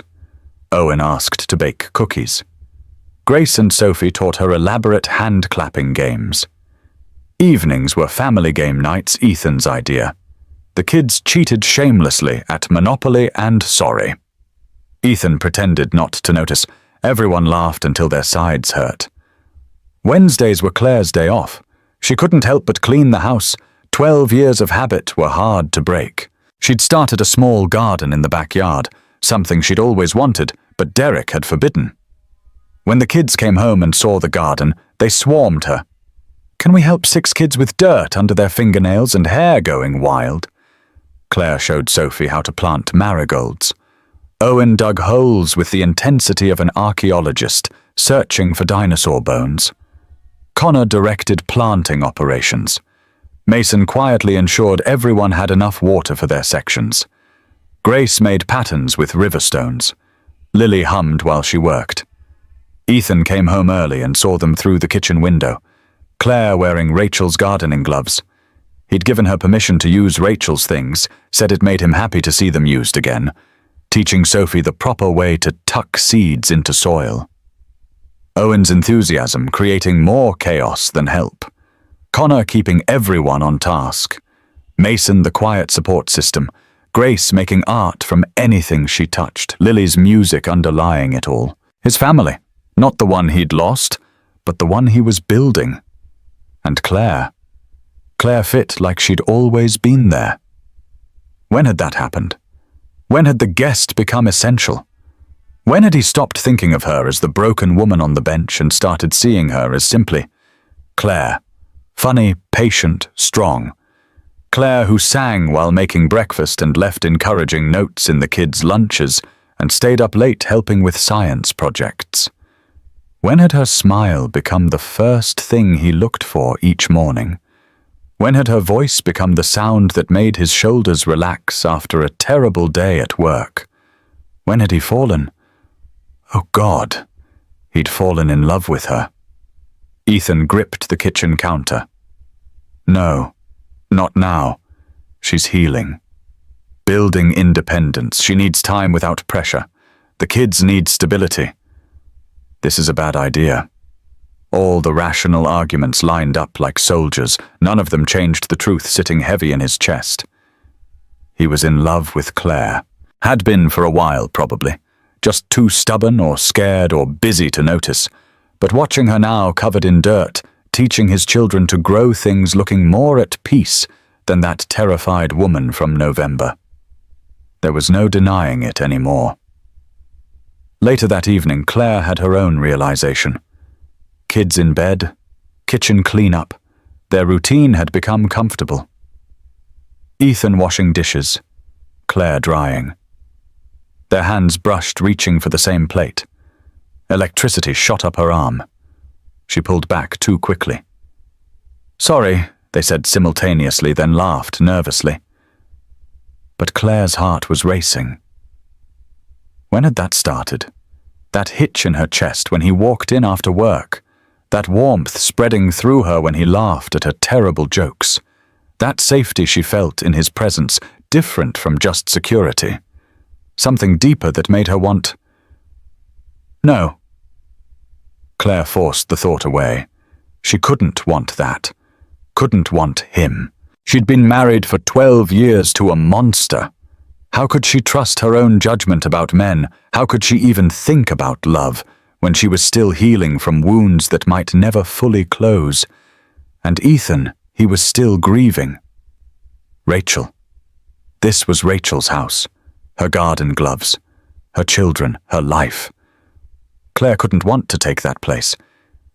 Owen asked to bake cookies. Grace and Sophie taught her elaborate hand-clapping games. Evenings were family game nights, Ethan's idea. The kids cheated shamelessly at Monopoly and Sorry. Ethan pretended not to notice. Everyone laughed until their sides hurt. Wednesdays were Claire's day off. She couldn't help but clean the house. 12 years of habit were hard to break. She'd started a small garden in the backyard, something she'd always wanted, but Derek had forbidden. When the kids came home and saw the garden, they swarmed her. "Can we help 6 kids with dirt under their fingernails and hair going wild?" Claire showed Sophie how to plant marigolds. Owen dug holes with the intensity of an archaeologist, searching for dinosaur bones. Connor directed planting operations. Mason quietly ensured everyone had enough water for their sections. Grace made patterns with river stones. Lily hummed while she worked. Ethan came home early and saw them through the kitchen window, Claire wearing Rachel's gardening gloves. He'd given her permission to use Rachel's things, said it made him happy to see them used again, teaching Sophie the proper way to tuck seeds into soil. Owen's enthusiasm creating more chaos than help. Connor keeping everyone on task. Mason the quiet support system. Grace making art from anything she touched, Lily's music underlying it all. His family, not the one he'd lost, but the one he was building. And Claire. Claire fit like she'd always been there. When had that happened? When had the guest become essential? When had he stopped thinking of her as the broken woman on the bench and started seeing her as simply Claire? Funny, patient, strong. Claire who sang while making breakfast and left encouraging notes in the kids' lunches and stayed up late helping with science projects. When had her smile become the first thing he looked for each morning? When had her voice become the sound that made his shoulders relax after a terrible day at work? When had he fallen? Oh God, he'd fallen in love with her. Ethan gripped the kitchen counter. No, not now. She's healing. Building independence. She needs time without pressure. The kids need stability. This is a bad idea. All the rational arguments lined up like soldiers, none of them changed the truth sitting heavy in his chest. He was in love with Claire. Had been for a while, probably. Just too stubborn or scared or busy to notice. But watching her now covered in dirt, teaching his children to grow things looking more at peace than that terrified woman from November. There was no denying it anymore. Later that evening, Claire had her own realization. Kids in bed, kitchen cleanup. Their routine had become comfortable. Ethan washing dishes, Claire drying. Their hands brushed, reaching for the same plate. Electricity shot up her arm. She pulled back too quickly. "Sorry," they said simultaneously, then laughed nervously. But Claire's heart was racing. When had that started? That hitch in her chest when he walked in after work. That warmth spreading through her when he laughed at her terrible jokes. That safety she felt in his presence, different from just security. Something deeper that made her want... No. Claire forced the thought away. She couldn't want that. Couldn't want him. She'd been married for 12 years to a monster. How could she trust her own judgment about men? How could she even think about love when she was still healing from wounds that might never fully close? And Ethan, he was still grieving. Rachel. This was Rachel's house. Her garden gloves. Her children. Her life. Claire couldn't want to take that place.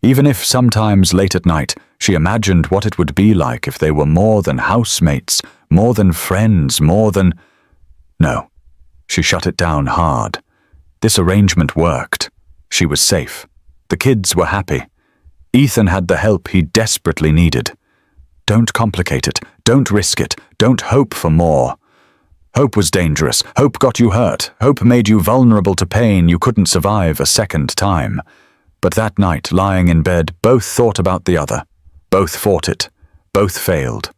Even if sometimes late at night she imagined what it would be like if they were more than housemates, more than friends, more than... No, she shut it down hard. This arrangement worked. She was safe. The kids were happy. Ethan had the help he desperately needed. Don't complicate it. Don't risk it. Don't hope for more. Hope was dangerous. Hope got you hurt. Hope made you vulnerable to pain you couldn't survive a second time. But that night, lying in bed, both thought about the other. Both fought it. Both failed.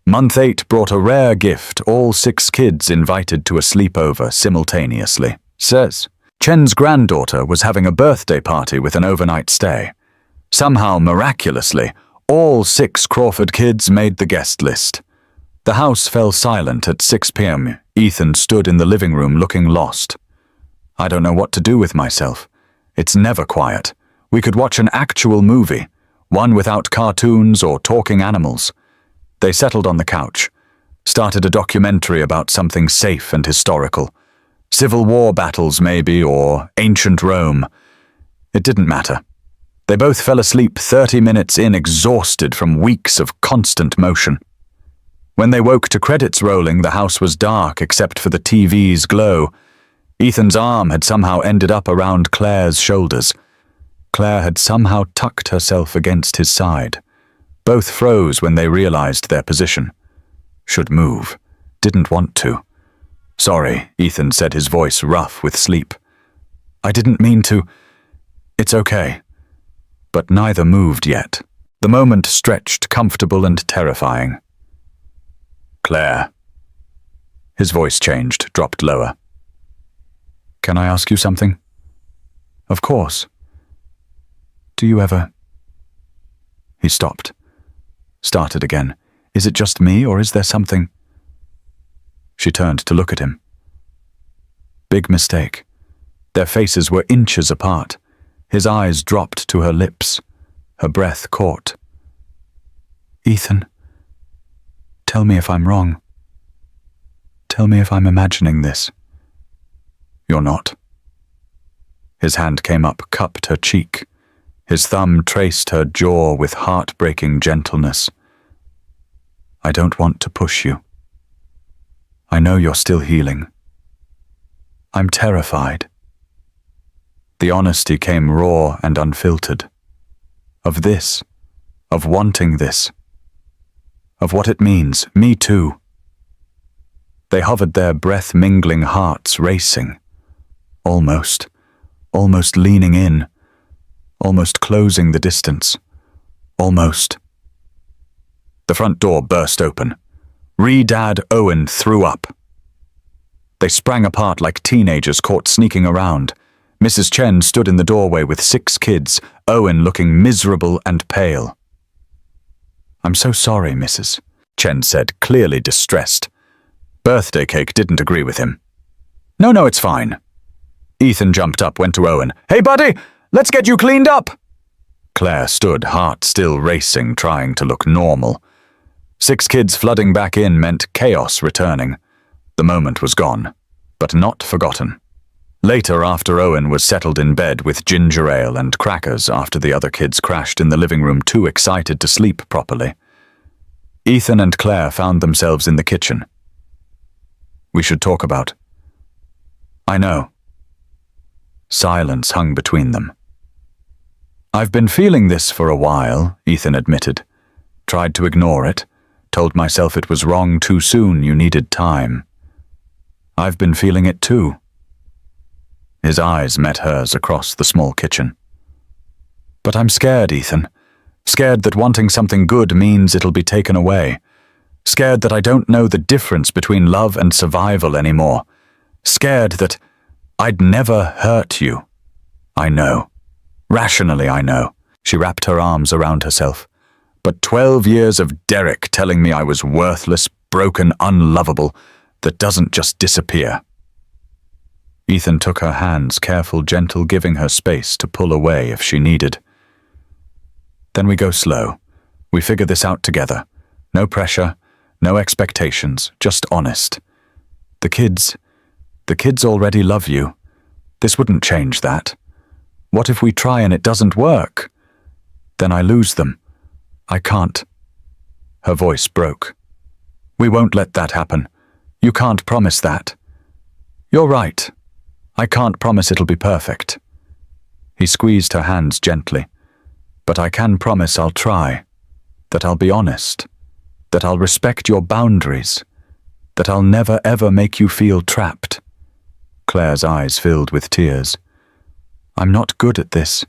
Month 8 brought a rare gift, all 6 kids invited to a sleepover simultaneously. Says Chen's granddaughter was having a birthday party with an overnight stay. Somehow, miraculously, all 6 Crawford kids made the guest list. The house fell silent at 6 p.m. Ethan stood in the living room looking lost. I don't know what to do with myself. It's never quiet. We could watch an actual movie, one without cartoons or talking animals. They settled on the couch, started a documentary about something safe and historical. Civil War battles, maybe, or ancient Rome. It didn't matter. They both fell asleep 30 minutes in, exhausted from weeks of constant motion. When they woke to credits rolling, the house was dark except for the TV's glow. Ethan's arm had somehow ended up around Claire's shoulders. Claire had somehow tucked herself against his side. Both froze when they realized their position. Should move. Didn't want to. Sorry, Ethan said, his voice rough with sleep. I didn't mean to. It's okay. But neither moved yet. The moment stretched, comfortable and terrifying. Claire. His voice changed, dropped lower. Can I ask you something? Of course. Do you ever... He stopped. Started again. Is it just me, or is there something... She turned to look at him. Big mistake. Their faces were inches apart. His eyes dropped to her lips. Her breath caught. Ethan, tell me if I'm wrong. Tell me if I'm imagining this. You're not. His hand came up, cupped her cheek. His thumb traced her jaw with heartbreaking gentleness. I don't want to push you. I know you're still healing. I'm terrified. The honesty came raw and unfiltered. Of this, of wanting this, of what it means, me too. They hovered there, breath-mingling hearts racing, almost leaning in, almost closing the distance, almost. The front door burst open. Dad Owen threw up. They sprang apart like teenagers caught sneaking around. Mrs. Chen stood in the doorway with 6 kids, Owen looking miserable and pale. I'm so sorry, Mrs. Chen said, clearly distressed. Birthday cake didn't agree with him. No, it's fine. Ethan jumped up, went to Owen. Hey, buddy, let's get you cleaned up. Claire stood, heart still racing, trying to look normal. 6 kids flooding back in meant chaos returning. The moment was gone, but not forgotten. Later, after Owen was settled in bed with ginger ale and crackers after the other kids crashed in the living room too excited to sleep properly, Ethan and Claire found themselves in the kitchen. We should talk about... I know. Silence hung between them. I've been feeling this for a while, Ethan admitted. Tried to ignore it. Told myself it was wrong too soon, you needed time. I've been feeling it too. His eyes met hers across the small kitchen. But I'm scared, Ethan. Scared that wanting something good means it'll be taken away. Scared that I don't know the difference between love and survival anymore. Scared that I'd never hurt you. I know. Rationally, I know. She wrapped her arms around herself. But 12 years of Derek telling me I was worthless, broken, unlovable, that doesn't just disappear. Ethan took her hands, careful, gentle, giving her space to pull away if she needed. Then we go slow. We figure this out together. No pressure, no expectations, just honest. The kids already love you. This wouldn't change that. What if we try and it doesn't work? Then I lose them. I can't. Her voice broke. We won't let that happen. You can't promise that. You're right. I can't promise it'll be perfect. He squeezed her hands gently. But I can promise I'll try. That I'll be honest. That I'll respect your boundaries. That I'll never ever make you feel trapped. Claire's eyes filled with tears. I'm not good at this.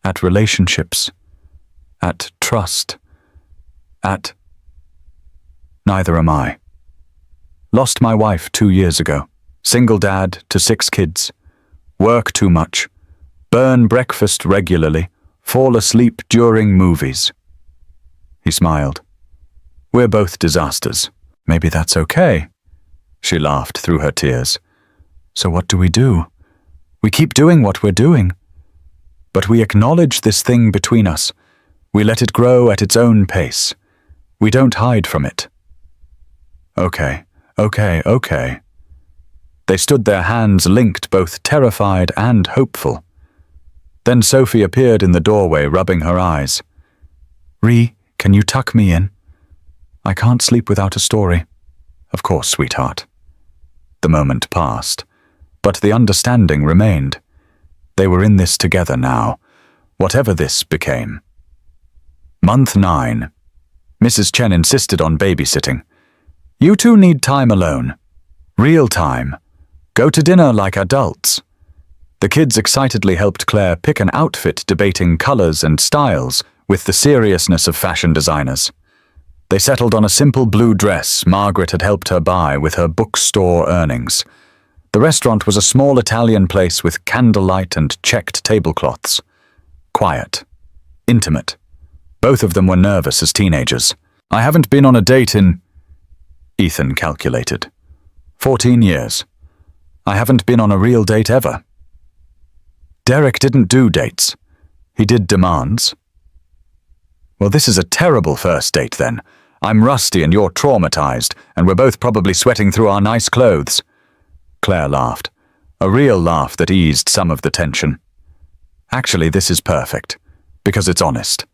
At relationships. At trust. Neither am I. Lost my wife 2 years ago. Single dad to 6 kids. Work too much. Burn breakfast regularly. Fall asleep during movies. He smiled. We're both disasters. Maybe that's okay. She laughed through her tears. So what do? We keep doing what we're doing. But we acknowledge this thing between us. We let it grow at its own pace. We don't hide from it. Okay. They stood their hands linked, both terrified and hopeful. Then Sophie appeared in the doorway, rubbing her eyes. Ree, can you tuck me in? I can't sleep without a story. Of course, sweetheart. The moment passed, but the understanding remained. They were in this together now, whatever this became. Month 9. Mrs. Chen insisted on babysitting. You two need time alone. Real time. Go to dinner like adults. The kids excitedly helped Claire pick an outfit, debating colors and styles with the seriousness of fashion designers. They settled on a simple blue dress Margaret had helped her buy with her bookstore earnings. The restaurant was a small Italian place with candlelight and checked tablecloths. Quiet. Intimate. Both of them were nervous as teenagers. I haven't been on a date in... Ethan calculated. 14 years. I haven't been on a real date ever. Derek didn't do dates. He did demands. Well, this is a terrible first date then. I'm rusty and you're traumatized, and we're both probably sweating through our nice clothes. Claire laughed, a real laugh that eased some of the tension. Actually, this is perfect, because it's honest.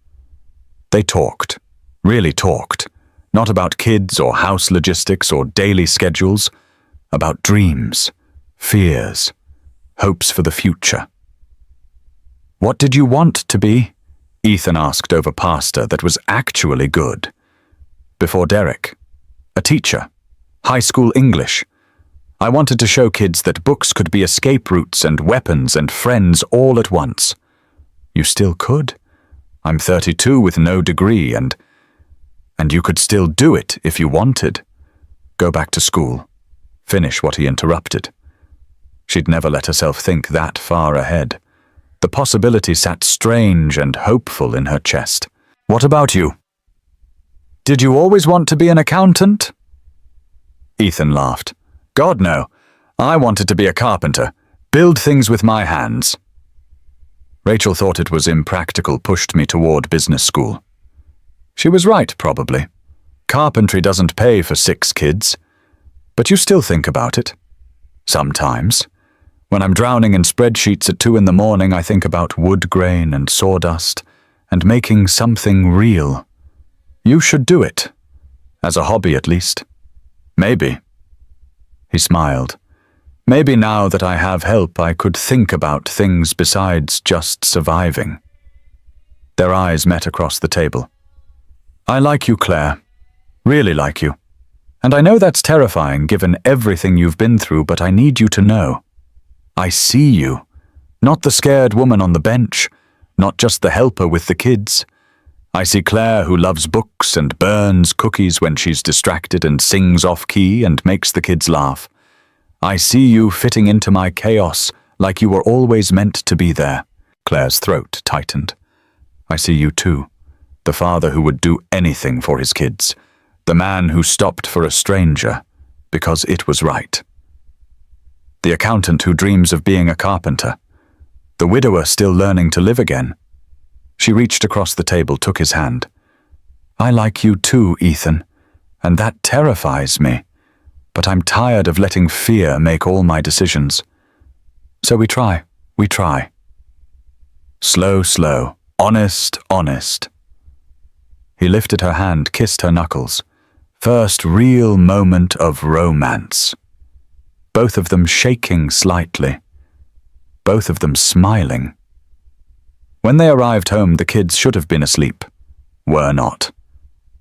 They talked, really talked, not about kids or house logistics or daily schedules, about dreams, fears, hopes for the future. What did you want to be? Ethan asked over pasta that was actually good. Before Derek. A teacher. High school English. I wanted to show kids that books could be escape routes and weapons and friends all at once. You still could. I'm 32 with no degree and you could still do it if you wanted. Go back to school. Finish what he interrupted. She'd never let herself think that far ahead. The possibility sat strange and hopeful in her chest. What about you? Did you always want to be an accountant? Ethan laughed. God, no. I wanted to be a carpenter. Build things with my hands. Rachel thought it was impractical, pushed me toward business school. She was right, probably. Carpentry doesn't pay for 6 kids. But you still think about it. Sometimes. When I'm drowning in spreadsheets at 2 in the morning, I think about wood grain and sawdust and making something real. You should do it. As a hobby, at least. Maybe. He smiled. Maybe now that I have help, I could think about things besides just surviving. Their eyes met across the table. I like you, Claire. Really like you. And I know that's terrifying given everything you've been through, but I need you to know. I see you. Not the scared woman on the bench, not just the helper with the kids. I see Claire who loves books and burns cookies when she's distracted and sings off-key and makes the kids laugh. I see you fitting into my chaos like you were always meant to be there. Claire's throat tightened. I see you too. The father who would do anything for his kids. The man who stopped for a stranger because it was right. The accountant who dreams of being a carpenter. The widower still learning to live again. She reached across the table, took his hand. I like you too, Ethan, and that terrifies me. But I'm tired of letting fear make all my decisions. So we try. Slow, slow. Honest, honest. He lifted her hand, kissed her knuckles. First real moment of romance. Both of them shaking slightly. Both of them smiling. When they arrived home, the kids should have been asleep. Were not.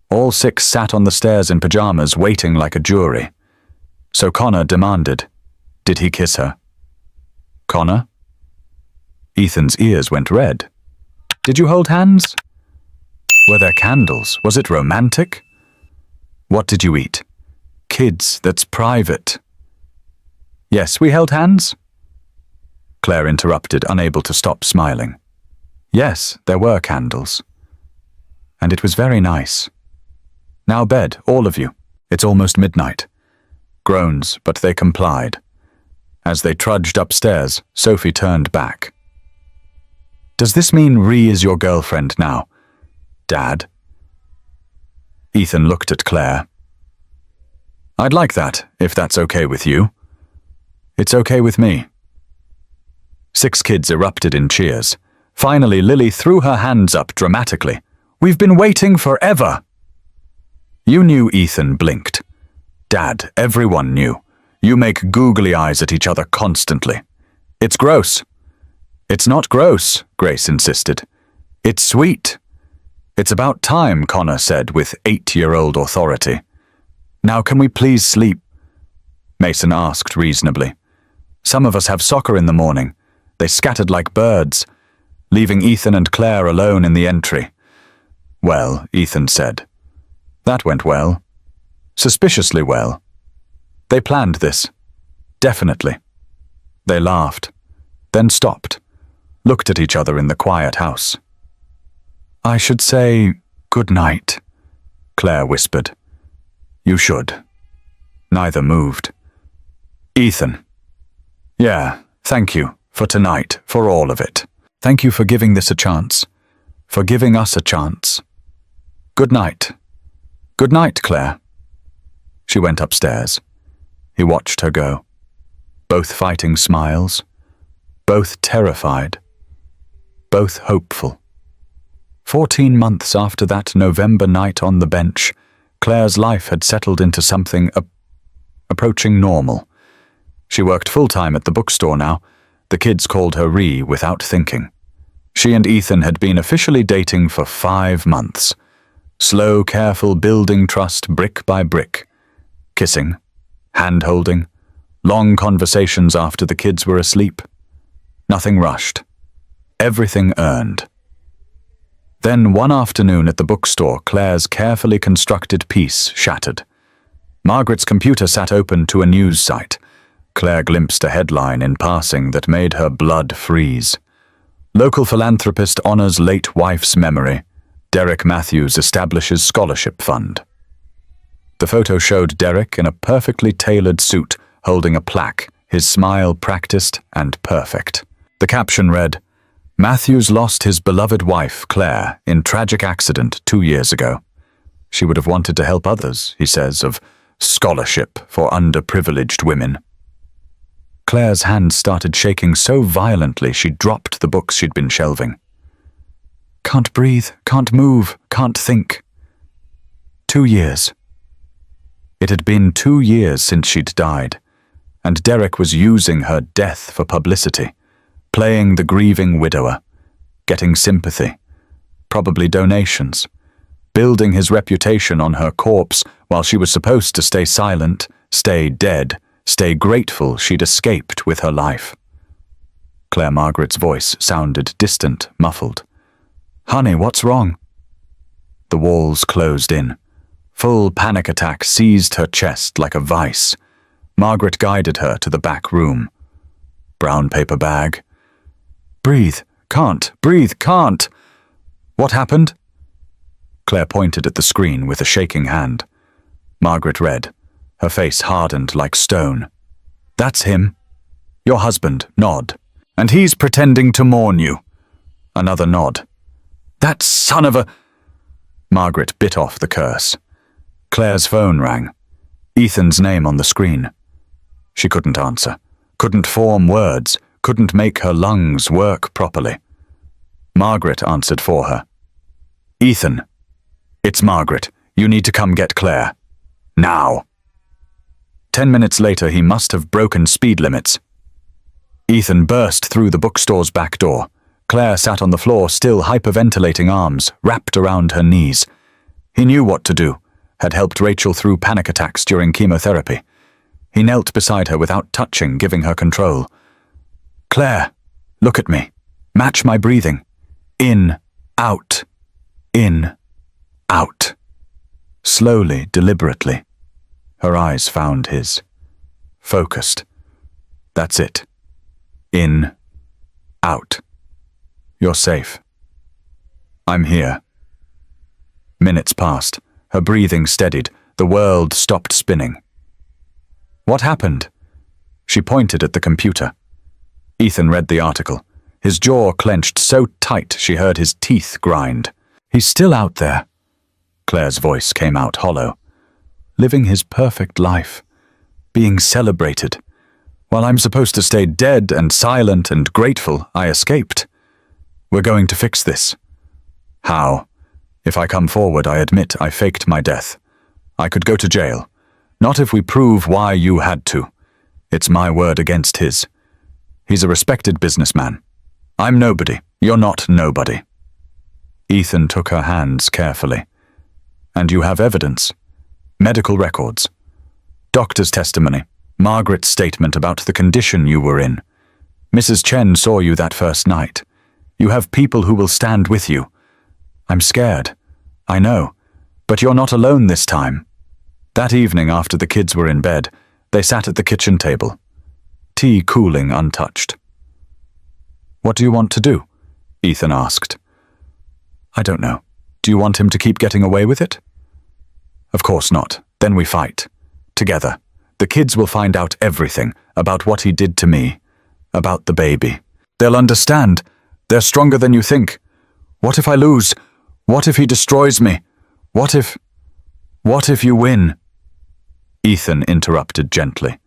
All 6 sat on the stairs in pajamas, waiting like a jury. So Connor demanded, did he kiss her? Connor? Ethan's ears went red. Did you hold hands? Were there candles? Was it romantic? What did you eat? Kids, that's private. Yes, we held hands? Claire interrupted, unable to stop smiling. Yes, there were candles. And it was very nice. Now bed, all of you. It's almost midnight. Groans, but they complied. As they trudged upstairs, Sophie turned back. Does this mean Ree is your girlfriend now? Dad? Ethan looked at Claire. I'd like that, if that's okay with you. It's okay with me. 6 kids erupted in cheers. Finally, Lily threw her hands up dramatically. We've been waiting forever. You knew, Ethan blinked. Dad, everyone knew. You make googly eyes at each other constantly. It's gross. It's not gross, Grace insisted. It's sweet. It's about time, Connor said with 8-year-old authority. Now can we please sleep? Mason asked reasonably. Some of us have soccer in the morning. They scattered like birds, leaving Ethan and Claire alone in the entry. Well, Ethan said. That went well. Suspiciously well. They planned this. Definitely. They laughed, then stopped, looked at each other in the quiet house. I should say good night, Claire whispered. You should. Neither moved. Ethan. Yeah, thank you, for tonight, for all of it. Thank you for giving this a chance. For giving us a chance. Good night. Good night, Claire. She went upstairs. He watched her go. Both fighting smiles. Both terrified. Both hopeful. 14 months after that November night on the bench, Claire's life had settled into something approaching normal. She worked full-time at the bookstore now. The kids called her Ree without thinking. She and Ethan had been officially dating for 5 months. Slow, careful building trust brick by brick. Kissing, hand-holding, long conversations after the kids were asleep. Nothing rushed. Everything earned. Then one afternoon at the bookstore, Claire's carefully constructed piece shattered. Margaret's computer sat open to a news site. Claire glimpsed a headline in passing that made her blood freeze. Local philanthropist honors late wife's memory. Derek Matthews establishes scholarship fund. The photo showed Derek in a perfectly tailored suit, holding a plaque, his smile practiced and perfect. The caption read, Matthews lost his beloved wife, Claire, in tragic accident 2 years ago. She would have wanted to help others, he says, of scholarship for underprivileged women. Claire's hands started shaking so violently she dropped the books she'd been shelving. Can't breathe, can't move, can't think. 2 years. It had been 2 years since she'd died, and Derek was using her death for publicity, playing the grieving widower, getting sympathy, probably donations, building his reputation on her corpse while she was supposed to stay silent, stay dead, stay grateful she'd escaped with her life. Claire Margaret's voice sounded distant, muffled. Honey, what's wrong? The walls closed in. Full panic attack seized her chest like a vice. Margaret guided her to the back room. Brown paper bag. Breathe, can't, breathe, can't. What happened? Claire pointed at the screen with a shaking hand. Margaret read. Her face hardened like stone. That's him. Your husband, nod. And he's pretending to mourn you. Another nod. That son of a... Margaret bit off the curse. Claire's phone rang. Ethan's name on the screen. She couldn't answer, couldn't form words, couldn't make her lungs work properly. Margaret answered for her. Ethan. It's Margaret. You need to come get Claire. Now. 10 minutes later, he must have broken speed limits. Ethan burst through the bookstore's back door. Claire sat on the floor, still hyperventilating, arms wrapped around her knees. He knew what to do, had helped Rachel through panic attacks during chemotherapy. He knelt beside her without touching, giving her control. Claire, look at me. Match my breathing. In, out. In, out. slowly, deliberately. Her eyes found his. Focused. That's it. In. Out. You're safe. I'm here. Minutes passed. Her breathing steadied. The world stopped spinning. What happened? She pointed at the computer. Ethan read the article. His jaw clenched so tight she heard his teeth grind. He's still out there. Claire's voice came out hollow. Living his perfect life. Being celebrated. While I'm supposed to stay dead and silent and grateful, I escaped. We're going to fix this. How? If I come forward, I admit I faked my death. I could go to jail. Not if we prove why you had to. It's my word against his. He's a respected businessman. I'm nobody. You're not nobody. Ethan took her hands carefully. And you have evidence. Medical records. Doctor's testimony. Margaret's statement about the condition you were in. Mrs. Chen saw you that first night. You have people who will stand with you. I'm scared. I know. But you're not alone this time. That evening, after the kids were in bed, they sat at the kitchen table. Tea cooling untouched. What do you want to do? Ethan asked. I don't know. Do you want him to keep getting away with it? Of course not. Then we fight. Together. The kids will find out everything about what he did to me, about the baby. They'll understand. They're stronger than you think. What if I lose? What if he destroys me? What if you win? Ethan interrupted gently.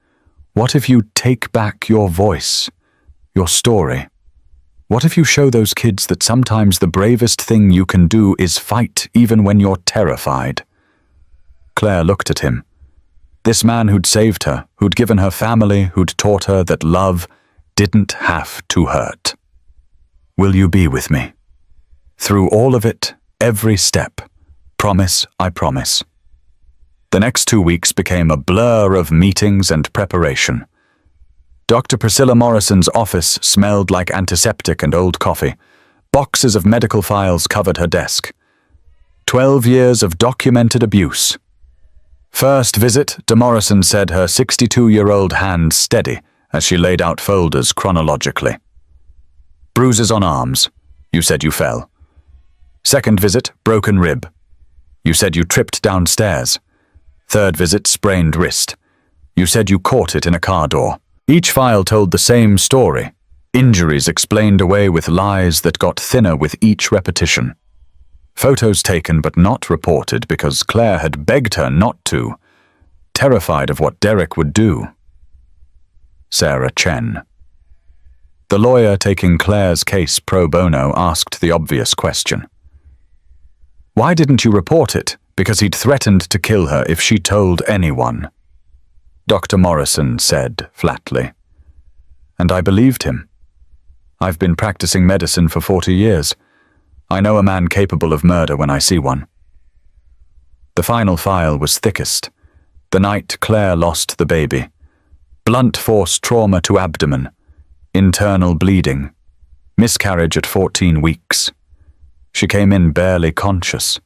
What if you take back your voice, your story? What if you show those kids that sometimes the bravest thing you can do is fight even when you're terrified? Claire looked at him. This man who'd saved her, who'd given her family, who'd taught her that love didn't have to hurt. Will you be with me? Through all of it, every step. Promise, I promise. The next 2 weeks became a blur of meetings and preparation. Dr. Priscilla Morrison's office smelled like antiseptic and old coffee. Boxes of medical files covered her desk. 12 years of documented abuse. First visit, de Morrison said, her 62-year-old hand steady as she laid out folders chronologically. Bruises on arms. You said you fell. Second visit, broken rib. You said you tripped downstairs. Third visit, sprained wrist. You said you caught it in a car door. Each file told the same story. Injuries explained away with lies that got thinner with each repetition. Photos taken but not reported because Claire had begged her not to, terrified of what Derek would do. Sarah Chen. The lawyer taking Claire's case pro bono asked the obvious question. Why didn't you report it? Because he'd threatened to kill her if she told anyone. Dr. Morrison said flatly. And I believed him. I've been practicing medicine for 40 years. I know a man capable of murder when I see one. The final file was thickest. The night Claire lost the baby. Blunt force trauma to abdomen. Internal bleeding. Miscarriage at 14 weeks. She came in barely conscious.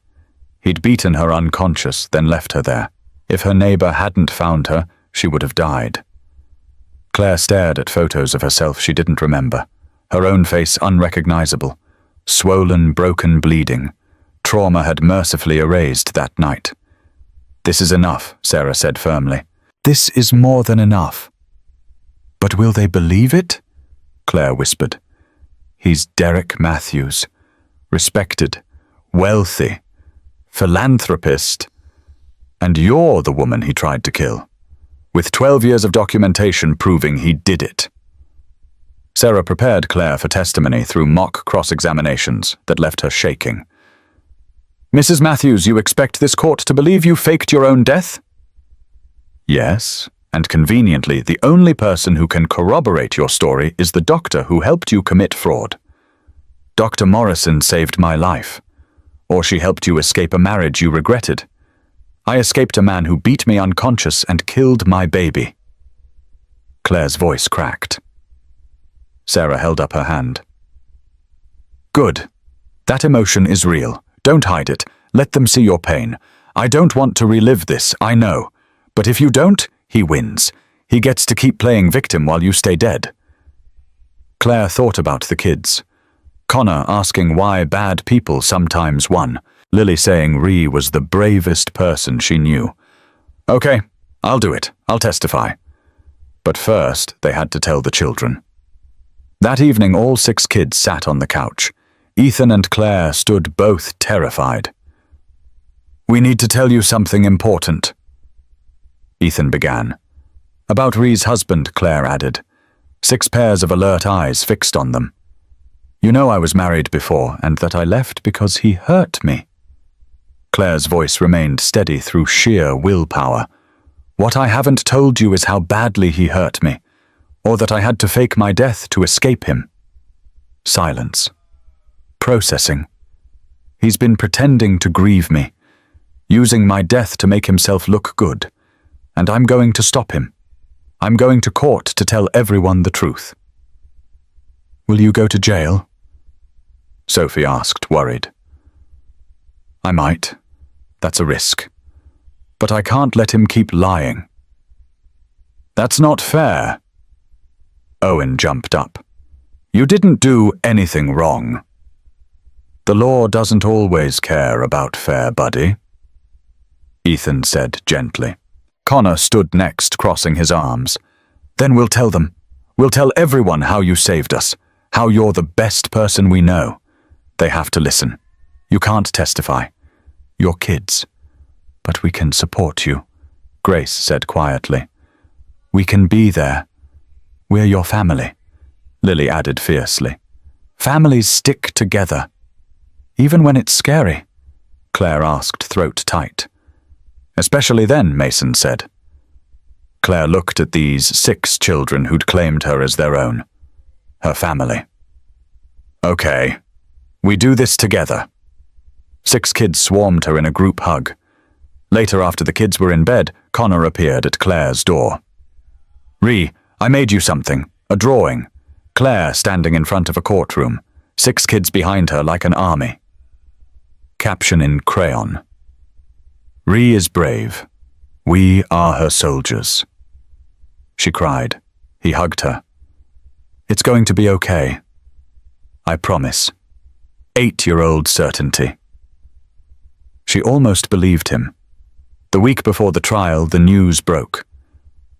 He'd beaten her unconscious, then left her there. If her neighbor hadn't found her, she would have died. Claire stared at photos of herself she didn't remember. Her own face unrecognizable. Swollen, broken bleeding. Trauma had mercifully erased that night. This is enough, Sarah said firmly. This is more than enough. But will they believe it? Claire whispered. He's Derek Matthews. Respected. Wealthy. Philanthropist. And you're the woman he tried to kill. With 12 years of documentation proving he did it. Sarah prepared Claire for testimony through mock cross-examinations that left her shaking. Mrs. Matthews, you expect this court to believe you faked your own death? Yes, and conveniently, the only person who can corroborate your story is the doctor who helped you commit fraud. Dr. Morrison saved my life. Or she helped you escape a marriage you regretted. I escaped a man who beat me unconscious and killed my baby. Claire's voice cracked. Sarah held up her hand. Good. That emotion is real. Don't hide it. Let them see your pain. I don't want to relive this, I know. But if you don't, he wins. He gets to keep playing victim while you stay dead. Claire thought about the kids. Connor asking why bad people sometimes won. Lily saying Ree was the bravest person she knew. Okay, I'll do it. I'll testify. But first, they had to tell the children. That evening, all 6 kids sat on the couch. Ethan and Claire stood both terrified. We need to tell you something important. Ethan began. About Ree's husband, Claire added. 6 pairs of alert eyes fixed on them. You know I was married before, and that I left because he hurt me. Claire's voice remained steady through sheer willpower. What I haven't told you is how badly he hurt me, or that I had to fake my death to escape him. Silence. Processing. He's been pretending to grieve me, using my death to make himself look good, and I'm going to stop him. I'm going to court to tell everyone the truth. Will you go to jail? Sophie asked, worried. I might. That's a risk. But I can't let him keep lying. That's not fair. Owen jumped up. You didn't do anything wrong. The law doesn't always care about fair, buddy. Ethan said gently. Connor stood next, crossing his arms. Then we'll tell them. We'll tell everyone how you saved us, how you're the best person we know. They have to listen. You can't testify. You're kids. But we can support you, Grace said quietly. We can be there. We're your family, Lily added fiercely. Families stick together. Even when it's scary, Claire asked, throat tight. Especially then, Mason said. Claire looked at these 6 children who'd claimed her as their own. Her family. Okay, we do this together. 6 kids swarmed her in a group hug. Later, after the kids were in bed, Connor appeared at Claire's door. Ree, I made you something, a drawing. Claire standing in front of a courtroom, 6 kids behind her like an army. Caption in crayon. Ree is brave. We are her soldiers. She cried. He hugged her. It's going to be okay. I promise. 8-year-old certainty. She almost believed him. The week before the trial, the news broke.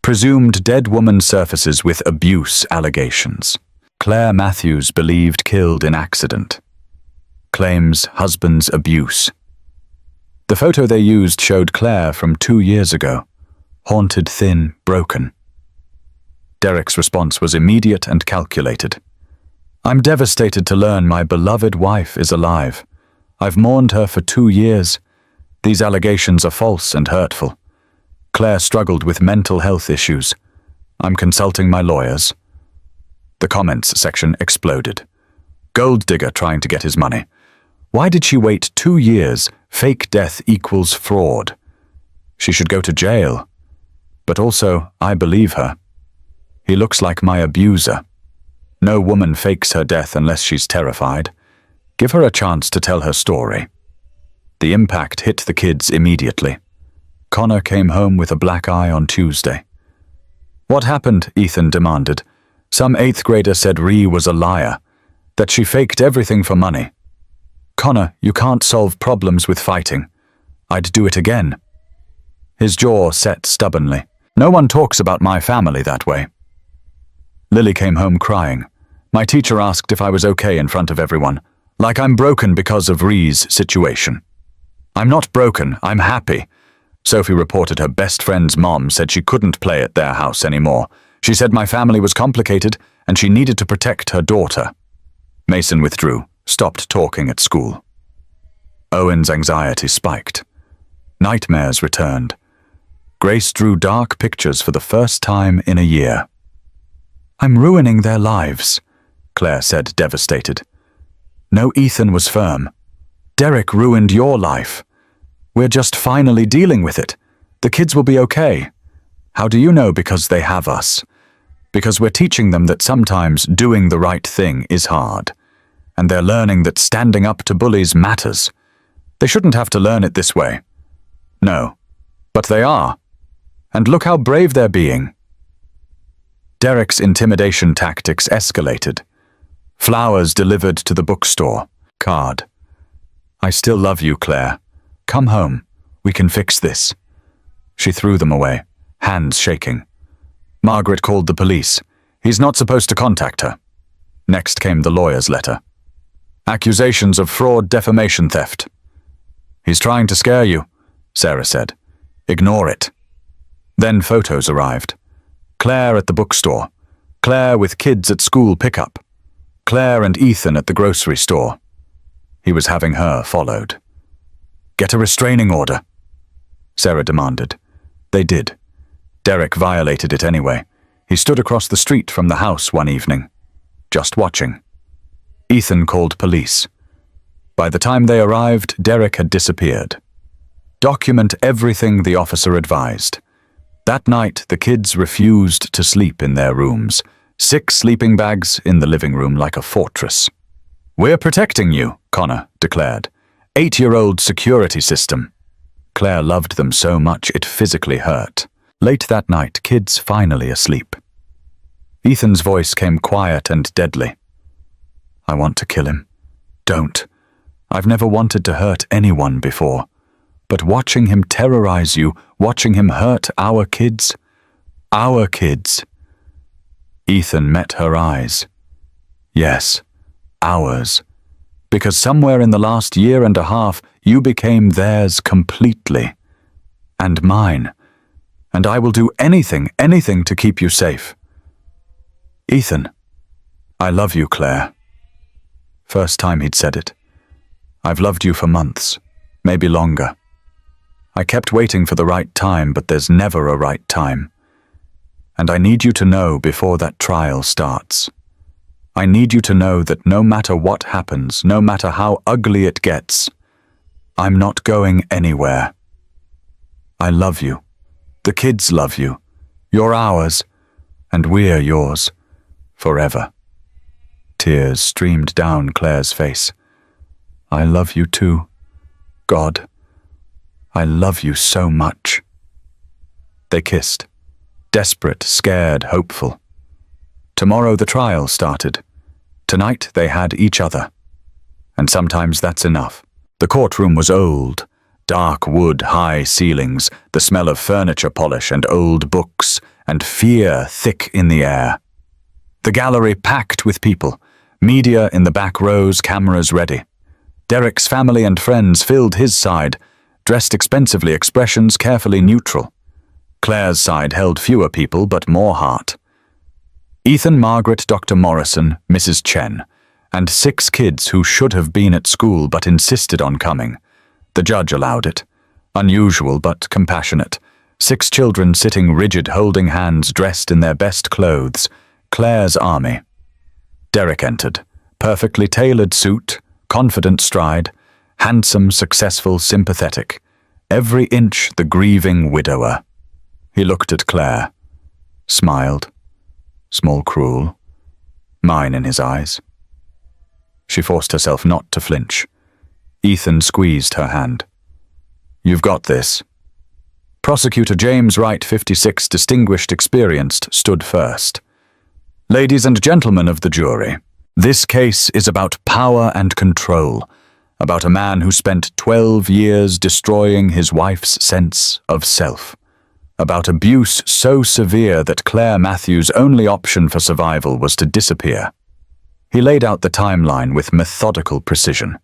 Presumed dead woman surfaces with abuse allegations. Claire Matthews believed killed in accident. Claims husband's abuse. The photo they used showed Claire from 2 years ago, haunted, thin, broken. Derek's response was immediate and calculated. I'm devastated to learn my beloved wife is alive. I've mourned her for 2 years. These allegations are false and hurtful. Claire struggled with mental health issues. I'm consulting my lawyers. The comments section exploded. Gold digger trying to get his money. Why did she wait 2 years? Fake death equals fraud. She should go to jail. But also, I believe her. He looks like my abuser. No woman fakes her death unless she's terrified. Give her a chance to tell her story. The impact hit the kids immediately. Connor came home with a black eye on Tuesday. What happened? Ethan demanded. Some 8th grader said Ree was a liar, that she faked everything for money. Connor, you can't solve problems with fighting. I'd do it again. His jaw set stubbornly. No one talks about my family that way. Lily came home crying. My teacher asked if I was okay in front of everyone, like I'm broken because of Ree's situation. I'm not broken, I'm happy. Sophie reported her best friend's mom said she couldn't play at their house anymore. She said my family was complicated and she needed to protect her daughter. Mason withdrew, stopped talking at school. Owen's anxiety spiked. Nightmares returned. Grace drew dark pictures for the first time in a year. I'm ruining their lives, Claire said, devastated. No, Ethan was firm. Derek ruined your life. We're just finally dealing with it. The kids will be okay. How do you know? Because they have us. Because we're teaching them that sometimes doing the right thing is hard. And they're learning that standing up to bullies matters. They shouldn't have to learn it this way. No. But they are. And look how brave they're being. Derek's intimidation tactics escalated. Flowers delivered to the bookstore. Card. I still love you, Claire. Come home. We can fix this. She threw them away, hands shaking. Margaret called the police. He's not supposed to contact her. Next came the lawyer's letter. Accusations of fraud, defamation, theft. He's trying to scare you, Sarah said. Ignore it. Then photos arrived. Claire at the bookstore. Claire with kids at school pickup. Claire and Ethan at the grocery store. He was having her followed. Get a restraining order, Sarah demanded. They did. Derek violated it anyway. He stood across the street from the house one evening, just watching. Ethan called police. By the time they arrived, Derek had disappeared. Document everything the officer advised. That night, the kids refused to sleep in their rooms. 6 sleeping bags in the living room like a fortress. We're protecting you, Connor declared. 8-year-old security system. Claire loved them so much it physically hurt. Late that night, kids finally asleep. Ethan's voice came quiet and deadly. I want to kill him. Don't. I've never wanted to hurt anyone before. But watching him terrorize you, watching him hurt our kids. Ethan met her eyes. Yes, ours. Because somewhere in the last year and a half, you became theirs completely. And mine. And I will do anything to keep you safe. Ethan, I love you, Claire. First time he'd said it. I've loved you for months, maybe longer. I kept waiting for the right time, but there's never a right time. And I need you to know before that trial starts. I need you to know that no matter what happens, no matter how ugly it gets, I'm not going anywhere. I love you. The kids love you. You're ours, and we're yours, forever. Tears streamed down Claire's face. I love you too. God, I love you so much. They kissed. Desperate, scared, hopeful. Tomorrow the trial started. Tonight they had each other. And sometimes that's enough. The courtroom was old. Dark wood, high ceilings, the smell of furniture polish and old books, and fear thick in the air. The gallery packed with people. Media in the back rows, cameras ready. Derek's family and friends filled his side, dressed expensively, expressions carefully neutral. Claire's side held fewer people, but more heart. Ethan, Margaret, Dr. Morrison, Mrs. Chen, and 6 kids who should have been at school but insisted on coming. The judge allowed it. Unusual but compassionate. 6 children sitting rigid, holding hands, dressed in their best clothes. Claire's army. Derek entered. Perfectly tailored suit, confident stride, handsome, successful, sympathetic. Every inch the grieving widower. He looked at Claire. Smiled. Small cruel. Mine in his eyes. She forced herself not to flinch. Ethan squeezed her hand. You've got this. Prosecutor James Wright, 56, distinguished, experienced, stood first. Ladies and gentlemen of the jury, this case is about power and control, about a man who spent 12 years destroying his wife's sense of self, about abuse so severe that Claire Matthews' only option for survival was to disappear. He laid out the timeline with methodical precision.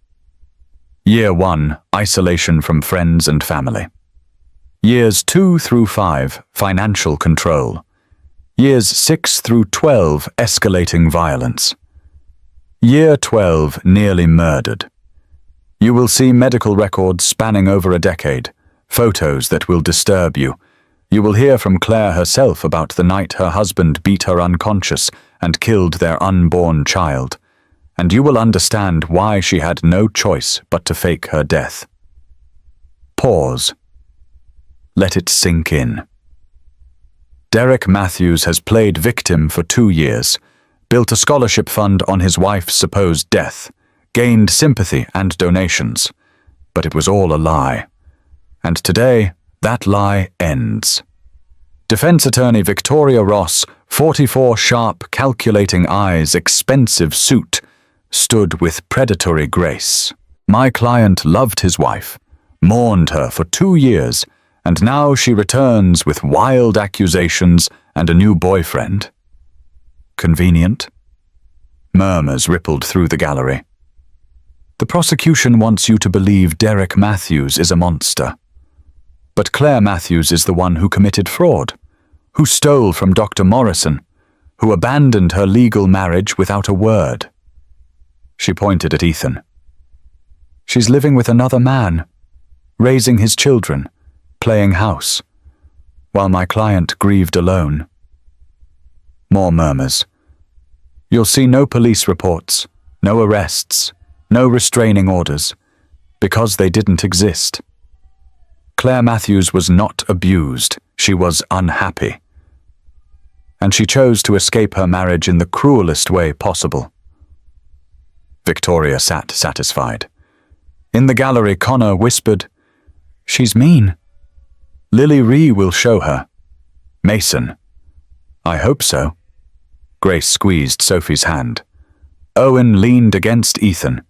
Year 1, isolation from friends and family. Years 2 through 5, financial control. Years 6 through 12, escalating violence. Year 12, nearly murdered. You will see medical records spanning over a decade, photos that will disturb you. You will hear from Claire herself about the night her husband beat her unconscious and killed their unborn child. And you will understand why she had no choice but to fake her death. Pause. Let it sink in. Derek Matthews has played victim for 2 years, built a scholarship fund on his wife's supposed death, gained sympathy and donations. But it was all a lie. And today, that lie ends. Defense attorney Victoria Ross, 44 sharp, calculating eyes, expensive suit, stood with predatory grace. My client loved his wife, mourned her for 2 years, and now she returns with wild accusations and a new boyfriend. Convenient? Murmurs rippled through the gallery. The prosecution wants you to believe Derek Matthews is a monster. But Claire Matthews is the one who committed fraud, who stole from Dr. Morrison, who abandoned her legal marriage without a word. She pointed at Ethan. She's living with another man, raising his children, playing house, while my client grieved alone. More murmurs. You'll see no police reports, no arrests, no restraining orders, because they didn't exist. Claire Matthews was not abused, she was unhappy. And she chose to escape her marriage in the cruelest way possible. Victoria sat satisfied. In the gallery, Connor whispered, "She's mean. Lily Ree will show her." Mason. "I hope so." Grace squeezed Sophie's hand. Owen leaned against Ethan.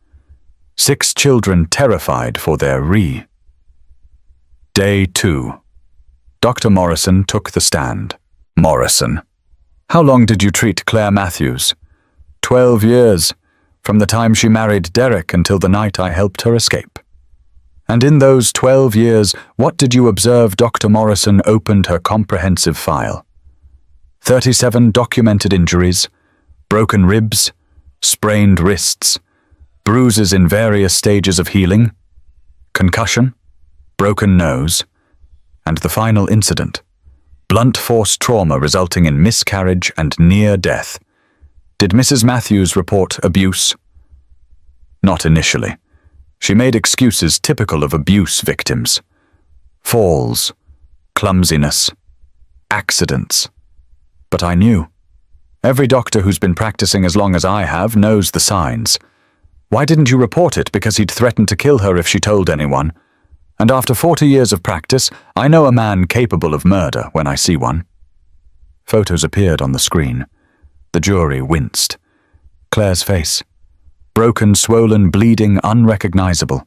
6 children terrified for their Ree. Day 2. Dr. Morrison took the stand. Morrison. "How long did you treat Claire Matthews?" 12 years, from the time she married Derek until the night I helped her escape. "And in those 12 years, what did you observe Dr. Morrison opened her comprehensive file? 37 documented injuries, broken ribs, sprained wrists, bruises in various stages of healing, concussion, broken nose, and the final incident, blunt force trauma resulting in miscarriage and near death. Did Mrs. Matthews report abuse?" "Not initially. She made excuses typical of abuse victims. Falls, clumsiness, accidents. But I knew. Every doctor who's been practicing as long as I have knows the signs. Why didn't you report it? Because he'd threatened to kill her if she told anyone. And after 40 years of practice, I know a man capable of murder when I see one." Photos appeared on the screen. The jury winced. Claire's face. Broken, swollen, bleeding, unrecognizable.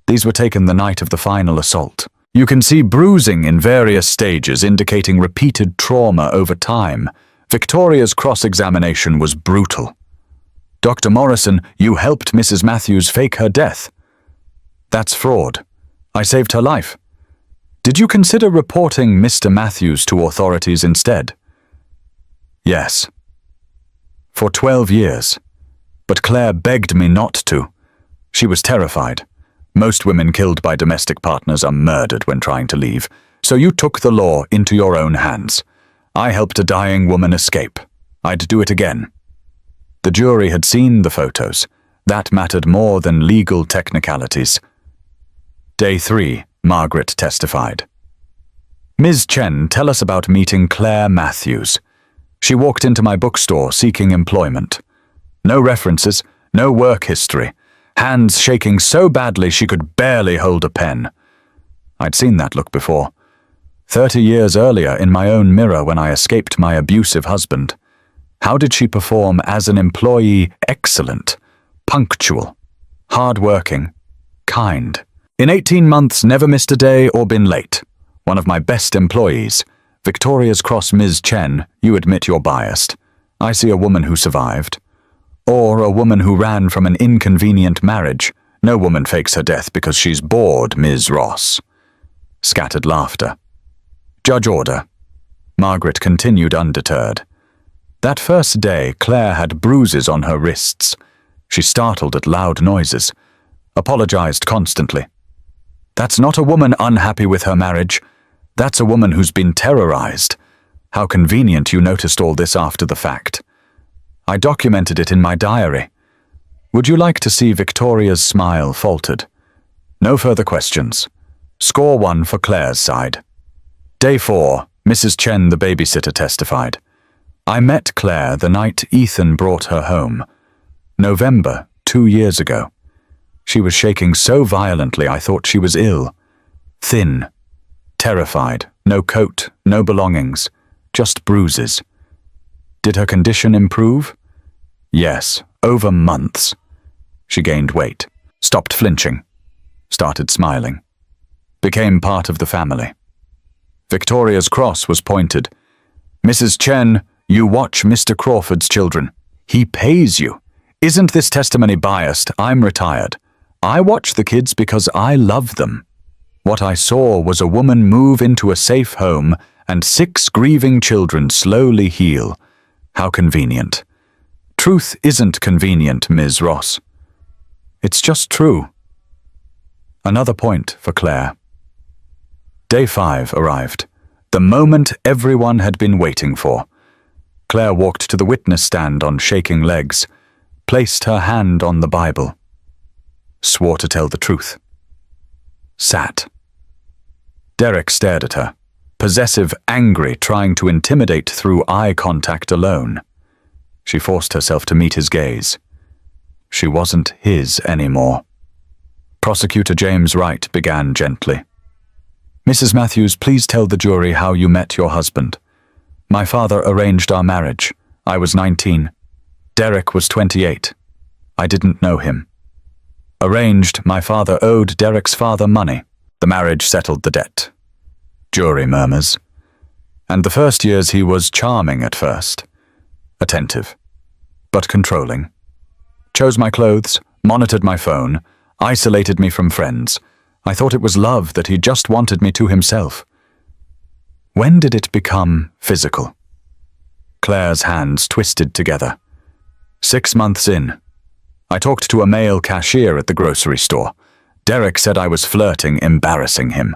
These were taken the night of the final assault. You can see bruising in various stages indicating repeated trauma over time. Victoria's cross-examination was brutal. "Dr. Morrison, you helped Mrs. Matthews fake her death." "That's fraud. I saved her life." "Did you consider reporting Mr. Matthews to authorities instead?" "Yes. For 12 years. But Claire begged me not to. She was terrified. Most women killed by domestic partners are murdered when trying to leave. So you took the law into your own hands. I helped a dying woman escape. I'd do it again." The jury had seen the photos. That mattered more than legal technicalities. Day 3, Margaret testified. "Ms. Chen, tell us about meeting Claire Matthews. She walked into my bookstore seeking employment. No references, no work history, hands shaking so badly she could barely hold a pen. I'd seen that look before. 30 years earlier in my own mirror when I escaped my abusive husband. How did she perform as an employee? Excellent, punctual, hardworking, kind. In 18 months, never missed a day or been late. One of my best employees. Victoria's Cross Ms. Chen, you admit you're biased. I see a woman who survived. Or a woman who ran from an inconvenient marriage. No woman fakes her death because she's bored, Ms. Ross." Scattered laughter. "Judge order." Margaret continued undeterred. That first day, Claire had bruises on her wrists. She startled at loud noises. Apologized constantly. That's not a woman unhappy with her marriage. That's a woman who's been terrorized. How convenient you noticed all this after the fact. I documented it in my diary. Would you like to see Victoria's smile faltered? No further questions. Score 1 for Claire's side. Day 4, Mrs. Chen, the babysitter, testified. I met Claire the night Ethan brought her home. November, 2 years ago. She was shaking so violently I thought she was ill. Thin, terrified, no coat, no belongings, just bruises. Did her condition improve? Yes, over months. She gained weight, stopped flinching, started smiling, became part of the family. Victoria's cross was pointed. Mrs. Chen, you watch Mr. Crawford's children. He pays you. Isn't this testimony biased? I'm retired. I watch the kids because I love them. What I saw was a woman move into a safe home and 6 grieving children slowly heal. How convenient. Truth isn't convenient, Ms. Ross. It's just true. Another point for Claire. Day 5 arrived, the moment everyone had been waiting for. Claire walked to the witness stand on shaking legs, placed her hand on the Bible, swore to tell the truth. Sat. Derek stared at her, possessive, angry, trying to intimidate through eye contact alone. She forced herself to meet his gaze. She wasn't his anymore. Prosecutor James Wright began gently. Mrs. Matthews, please tell the jury how you met your husband. My father arranged our marriage. I was 19. Derek was 28. I didn't know him. Arranged, my father owed Derek's father money. The marriage settled the debt. Jury murmurs. And the first years he was charming at first. Attentive, but controlling. Chose my clothes, monitored my phone, isolated me from friends. I thought it was love, that he just wanted me to himself. When did it become physical? Claire's hands twisted together. 6 months in. I talked to a male cashier at the grocery store. Derek said I was flirting, embarrassing him.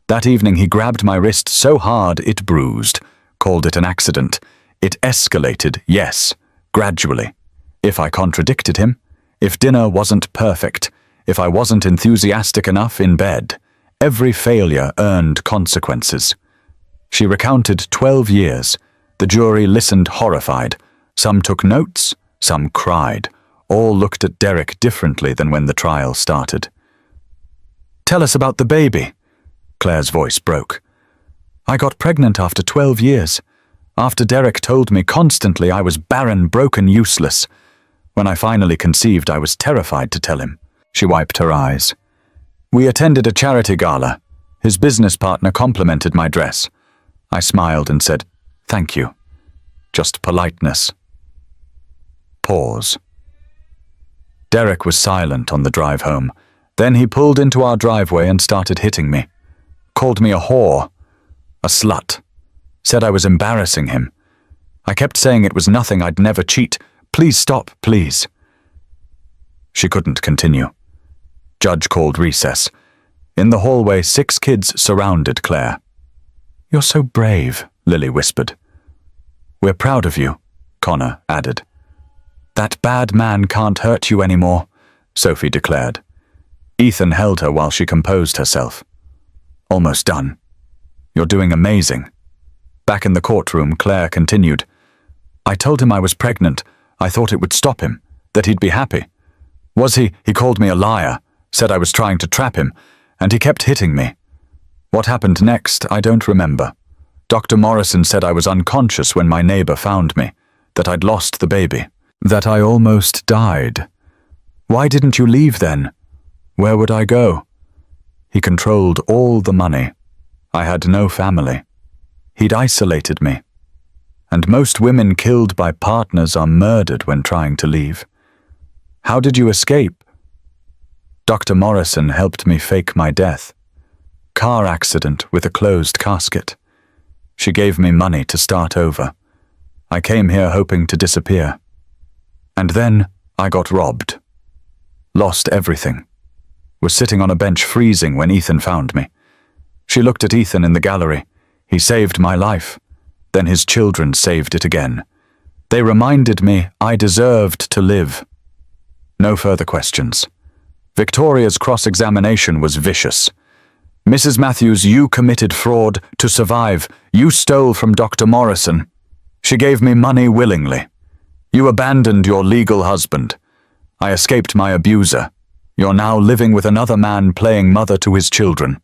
That evening he grabbed my wrist so hard it bruised, called it an accident. It escalated, yes, gradually. If I contradicted him, if dinner wasn't perfect, if I wasn't enthusiastic enough in bed, every failure earned consequences. She recounted 12 years. The jury listened horrified. Some took notes, some cried. All looked at Derek differently than when the trial started. Tell us about the baby. Claire's voice broke. I got pregnant after 12 years. After Derek told me constantly I was barren, broken, useless. When I finally conceived, I was terrified to tell him. She wiped her eyes. We attended a charity gala. His business partner complimented my dress. I smiled and said, thank you. Just politeness. Pause. Derek was silent on the drive home. Then he pulled into our driveway and started hitting me. Called me a whore, a slut. Said I was embarrassing him. I kept saying it was nothing, I'd never cheat. Please stop, please. She couldn't continue. Judge called recess. In the hallway, 6 kids surrounded Claire. You're so brave, Lily whispered. We're proud of you, Connor added. That bad man can't hurt you anymore, Sophie declared. Ethan held her while she composed herself. Almost done. You're doing amazing. Back in the courtroom, Claire continued. I told him I was pregnant. I thought it would stop him, that he'd be happy. Was he? He called me a liar, said I was trying to trap him, and he kept hitting me. What happened next, I don't remember. Dr. Morrison said I was unconscious when my neighbor found me, that I'd lost the baby, that I almost died. Why didn't you leave then? Where would I go? He controlled all the money. I had no family. He'd isolated me. And most women killed by partners are murdered when trying to leave. How did you escape? Dr. Morrison helped me fake my death. Car accident with a closed casket. She gave me money to start over. I came here hoping to disappear. And then I got robbed. Lost everything. Was sitting on a bench freezing when Ethan found me. She looked at Ethan in the gallery. He saved my life. Then his children saved it again. They reminded me I deserved to live. No further questions. Victoria's cross-examination was vicious. Mrs. Matthews, you committed fraud to survive. You stole from Dr. Morrison. She gave me money willingly. You abandoned your legal husband. I escaped my abuser. You're now living with another man playing mother to his children.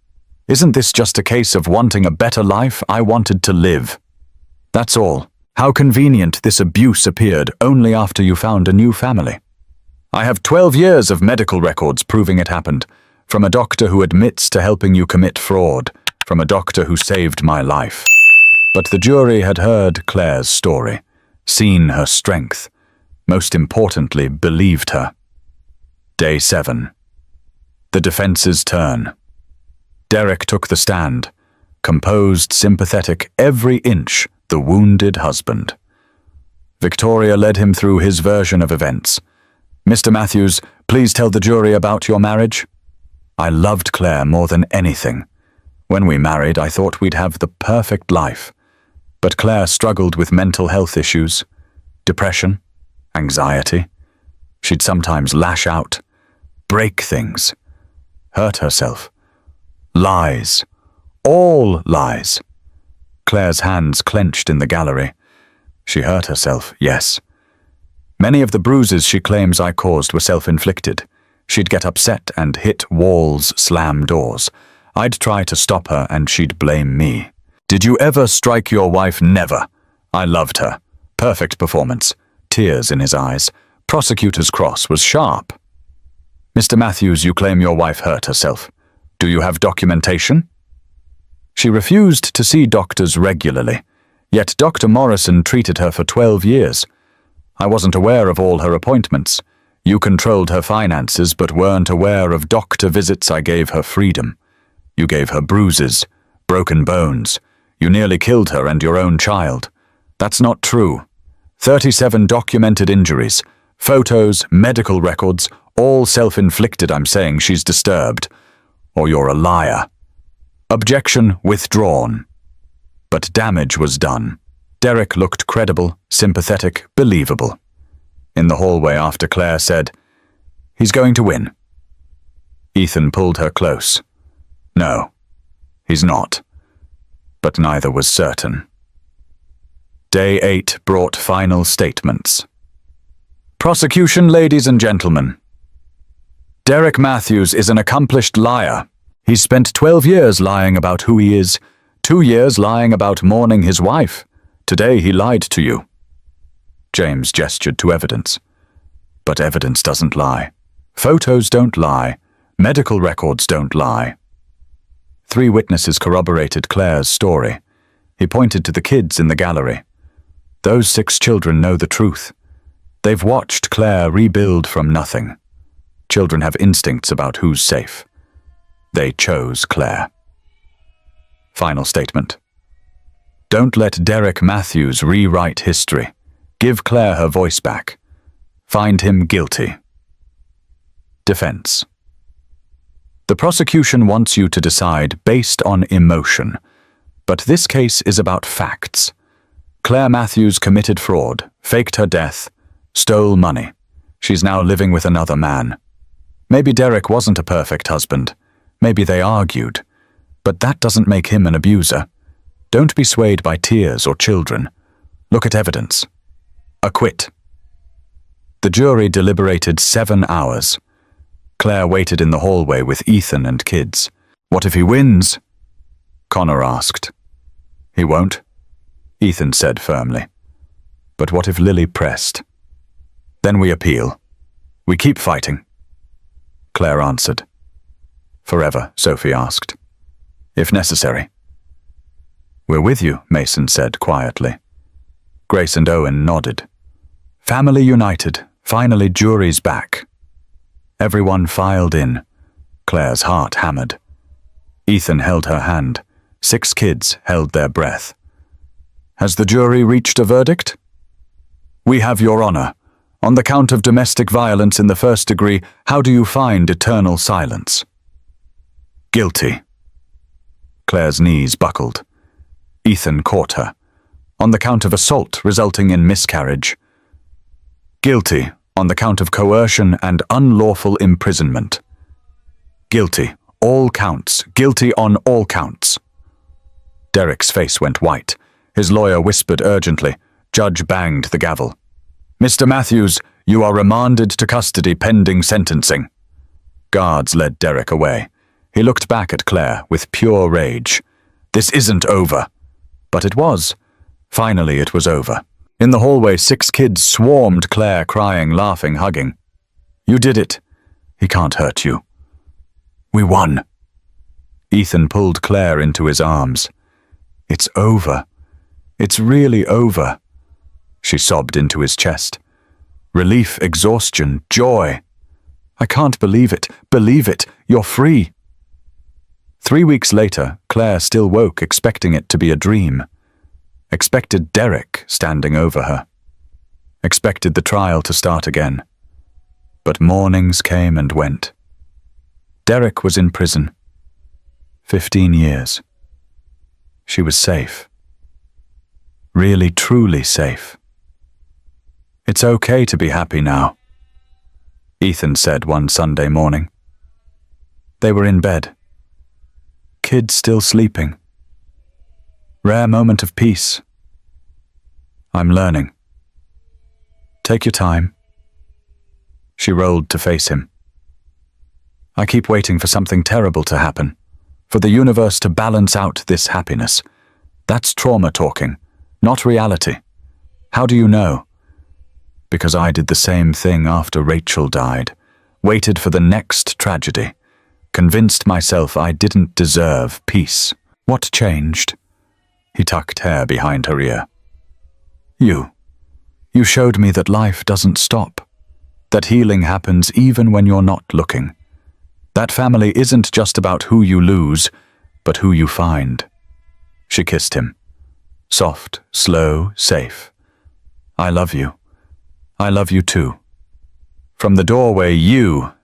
Isn't this just a case of wanting a better life? I wanted to live. That's all. How convenient this abuse appeared only after you found a new family. I have 12 years of medical records proving it happened, from a doctor who admits to helping you commit fraud, from a doctor who saved my life. But the jury had heard Claire's story, seen her strength, most importantly, believed her. Day 7. The defense's turn. Derek took the stand, composed, sympathetic, every inch the wounded husband. Victoria led him through his version of events. Mr. Matthews, please tell the jury about your marriage. I loved Claire more than anything. When we married, I thought we'd have the perfect life. But Claire struggled with mental health issues, depression, anxiety. She'd sometimes lash out, break things, hurt herself. Lies. All lies. Claire's hands clenched in the gallery. She hurt herself, yes. Many of the bruises she claims I caused were self-inflicted. She'd get upset and hit walls, slam doors. I'd try to stop her and she'd blame me. Did you ever strike your wife? Never. I loved her. Perfect performance. Tears in his eyes. Prosecutor's cross was sharp. Mr. Matthews, you claim your wife hurt herself. Do you have documentation? She refused to see doctors regularly, yet Dr. Morrison treated her for 12 years. I wasn't aware of all her appointments. You controlled her finances but weren't aware of doctor visits. I gave her freedom. You gave her bruises, broken bones. You nearly killed her and your own child. That's not true. 37 documented injuries, photos, medical records, all self-inflicted. I'm saying she's disturbed. Or you're a liar. Objection withdrawn. But damage was done. Derek looked credible, sympathetic, believable. In the hallway after Claire said, "He's going to win." Ethan pulled her close. No, he's not. But neither was certain. Day 8 brought final statements. Prosecution, ladies and gentlemen. Derek Matthews is an accomplished liar. He's spent 12 years lying about who he is, 2 years lying about mourning his wife. Today he lied to you. James gestured to evidence. But evidence doesn't lie. Photos don't lie. Medical records don't lie. 3 witnesses corroborated Claire's story. He pointed to the kids in the gallery. Those 6 children know the truth. They've watched Claire rebuild from nothing. Children have instincts about who's safe. They chose Claire. Final statement. Don't let Derek Matthews rewrite history. Give Claire her voice back. Find him guilty. Defense. The prosecution wants you to decide based on emotion, but this case is about facts. Claire Matthews committed fraud, faked her death, stole money. She's now living with another man. Maybe Derek wasn't a perfect husband. Maybe they argued. But that doesn't make him an abuser. Don't be swayed by tears or children. Look at evidence. Acquit. The jury deliberated 7 hours. Claire waited in the hallway with Ethan and kids. What if he wins? Connor asked. He won't, Ethan said firmly. But what if Lily pressed? Then we appeal. We keep fighting. Claire answered. Forever, Sophie asked. If necessary. We're with you, Mason said quietly. Grace and Owen nodded. Family united. Finally, jury's back. Everyone filed in. Claire's heart hammered. Ethan held her hand. 6 kids held their breath. Has the jury reached a verdict? We have, Your Honor. On the count of domestic violence in the 1st degree, how do you find eternal silence? Guilty. Claire's knees buckled. Ethan caught her. On the count of assault resulting in miscarriage. Guilty on the count of coercion and unlawful imprisonment. Guilty. All counts. Guilty on all counts. Derek's face went white. His lawyer whispered urgently. Judge banged the gavel. Mr. Matthews, you are remanded to custody pending sentencing. Guards led Derek away. He looked back at Claire with pure rage. This isn't over. But it was. Finally, it was over. In the hallway, 6 kids swarmed Claire, crying, laughing, hugging. You did it. He can't hurt you. We won. Ethan pulled Claire into his arms. It's over. It's really over. She sobbed into his chest. Relief, exhaustion, joy. I can't believe it. Believe it. You're free. 3 weeks later, Claire still woke, expecting it to be a dream. Expected Derek standing over her. Expected the trial to start again. But mornings came and went. Derek was in prison. 15 years. She was safe. Really, truly safe. It's okay to be happy now, Ethan said one Sunday morning. They were in bed. Kids still sleeping. Rare moment of peace. I'm learning. Take your time. She rolled to face him. I keep waiting for something terrible to happen, for the universe to balance out this happiness. That's trauma talking, not reality. How do you know? Because I did the same thing after Rachel died, waited for the next tragedy, convinced myself I didn't deserve peace. What changed? He tucked hair behind her ear. You showed me that life doesn't stop, that healing happens even when you're not looking. That family isn't just about who you lose, but who you find. She kissed him. Soft, slow, safe. I love you. I love you too. From the doorway,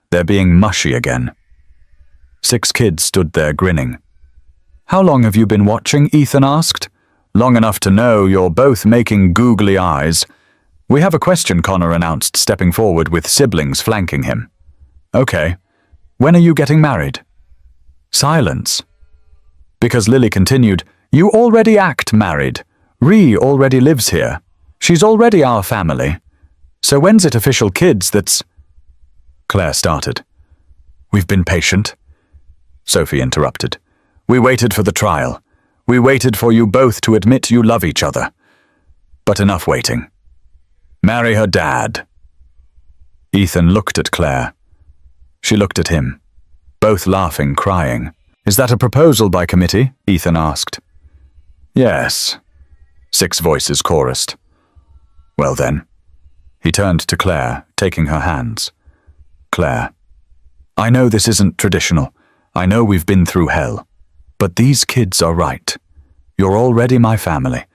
they're being mushy again. 6 kids stood there grinning. How long have you been watching? Ethan asked. Long enough to know you're both making googly eyes. We have a question, Connor announced, stepping forward with siblings flanking him. Okay. When are you getting married? Silence. Because Lily continued, you already act married. Ree already lives here. She's already our family. So when's it official, kids? That's... Claire started. We've been patient. Sophie interrupted. We waited for the trial. We waited for you both to admit you love each other. But enough waiting. Marry her dad. Ethan looked at Claire. She looked at him. Both laughing, crying. Is that a proposal by committee? Ethan asked. Yes. 6 voices chorused. Well then. He turned to Claire, taking her hands. Claire, I know this isn't traditional. I know we've been through hell. But these kids are right. You're already my family.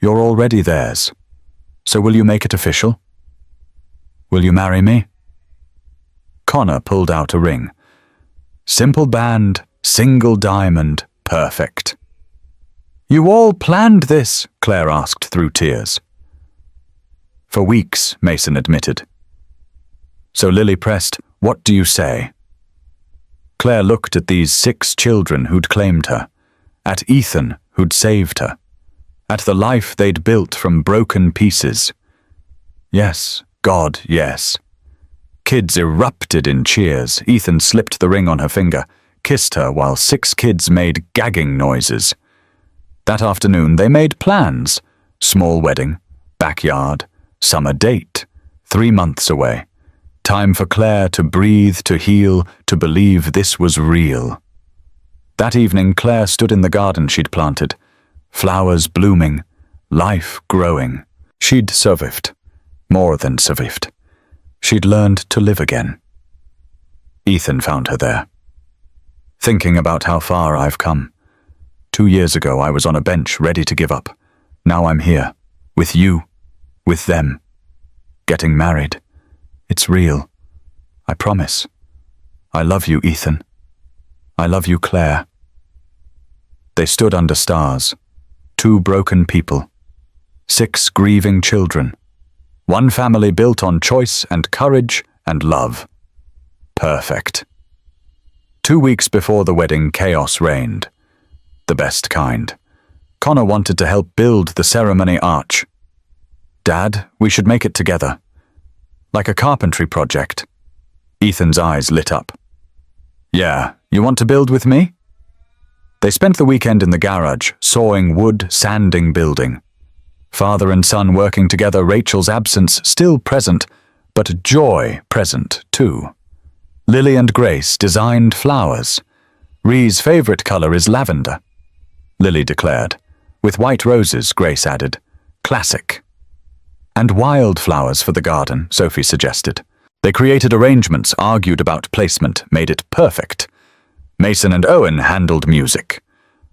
You're already theirs. So will you make it official? Will you marry me? Connor pulled out a ring. Simple band, single diamond, perfect. You all planned this? Claire asked through tears. For weeks, Mason admitted. So Lily pressed, what do you say? Claire looked at these 6 children who'd claimed her, at Ethan who'd saved her, at the life they'd built from broken pieces. Yes, God, yes. Kids erupted in cheers. Ethan slipped the ring on her finger, kissed her while 6 kids made gagging noises. That afternoon they made plans. Small wedding, backyard, summer date, 3 months away. Time for Claire to breathe, to heal, to believe this was real. That evening, Claire stood in the garden she'd planted. Flowers blooming, life growing. She'd survived. More than survived. She'd learned to live again. Ethan found her there. Thinking about how far I've come. 2 years ago, I was on a bench ready to give up. Now I'm here. With you. With them. Getting married. It's real. I promise. I love you, Ethan. I love you, Claire. They stood under stars. 2 broken people. 6 grieving children. 1 family built on choice and courage and love. Perfect. 2 weeks before the wedding, chaos reigned. The best kind. Connor wanted to help build the ceremony arch. Dad, we should make it together. Like a carpentry project. Ethan's eyes lit up. Yeah, You want to build with me? They spent the weekend in the garage, sawing wood, sanding, building. Father and son working together, Rachel's absence still present, but joy present too. Lily and Grace designed flowers. Ree's favorite color is lavender, Lily declared. With white roses, Grace added. Classic. And wildflowers for the garden, Sophie suggested. They created arrangements, argued about placement, made it perfect. Mason and Owen handled music.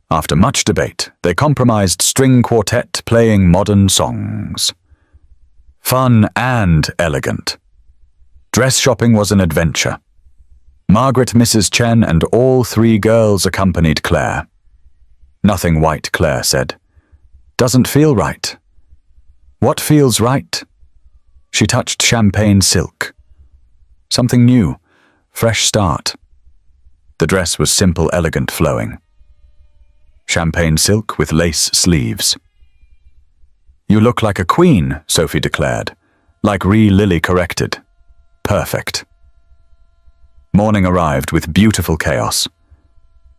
After much debate, they compromised string quartet playing modern songs. Fun and elegant. Dress shopping was an adventure. Margaret, Mrs. Chen, and all three girls accompanied Claire. Nothing white, Claire said. Doesn't feel right. What feels right? She touched champagne silk. Something new, fresh start. The dress was simple, elegant, flowing. Champagne silk with lace sleeves. You look like a queen, Sophie declared. Like Lily corrected. Perfect. Morning arrived with beautiful chaos.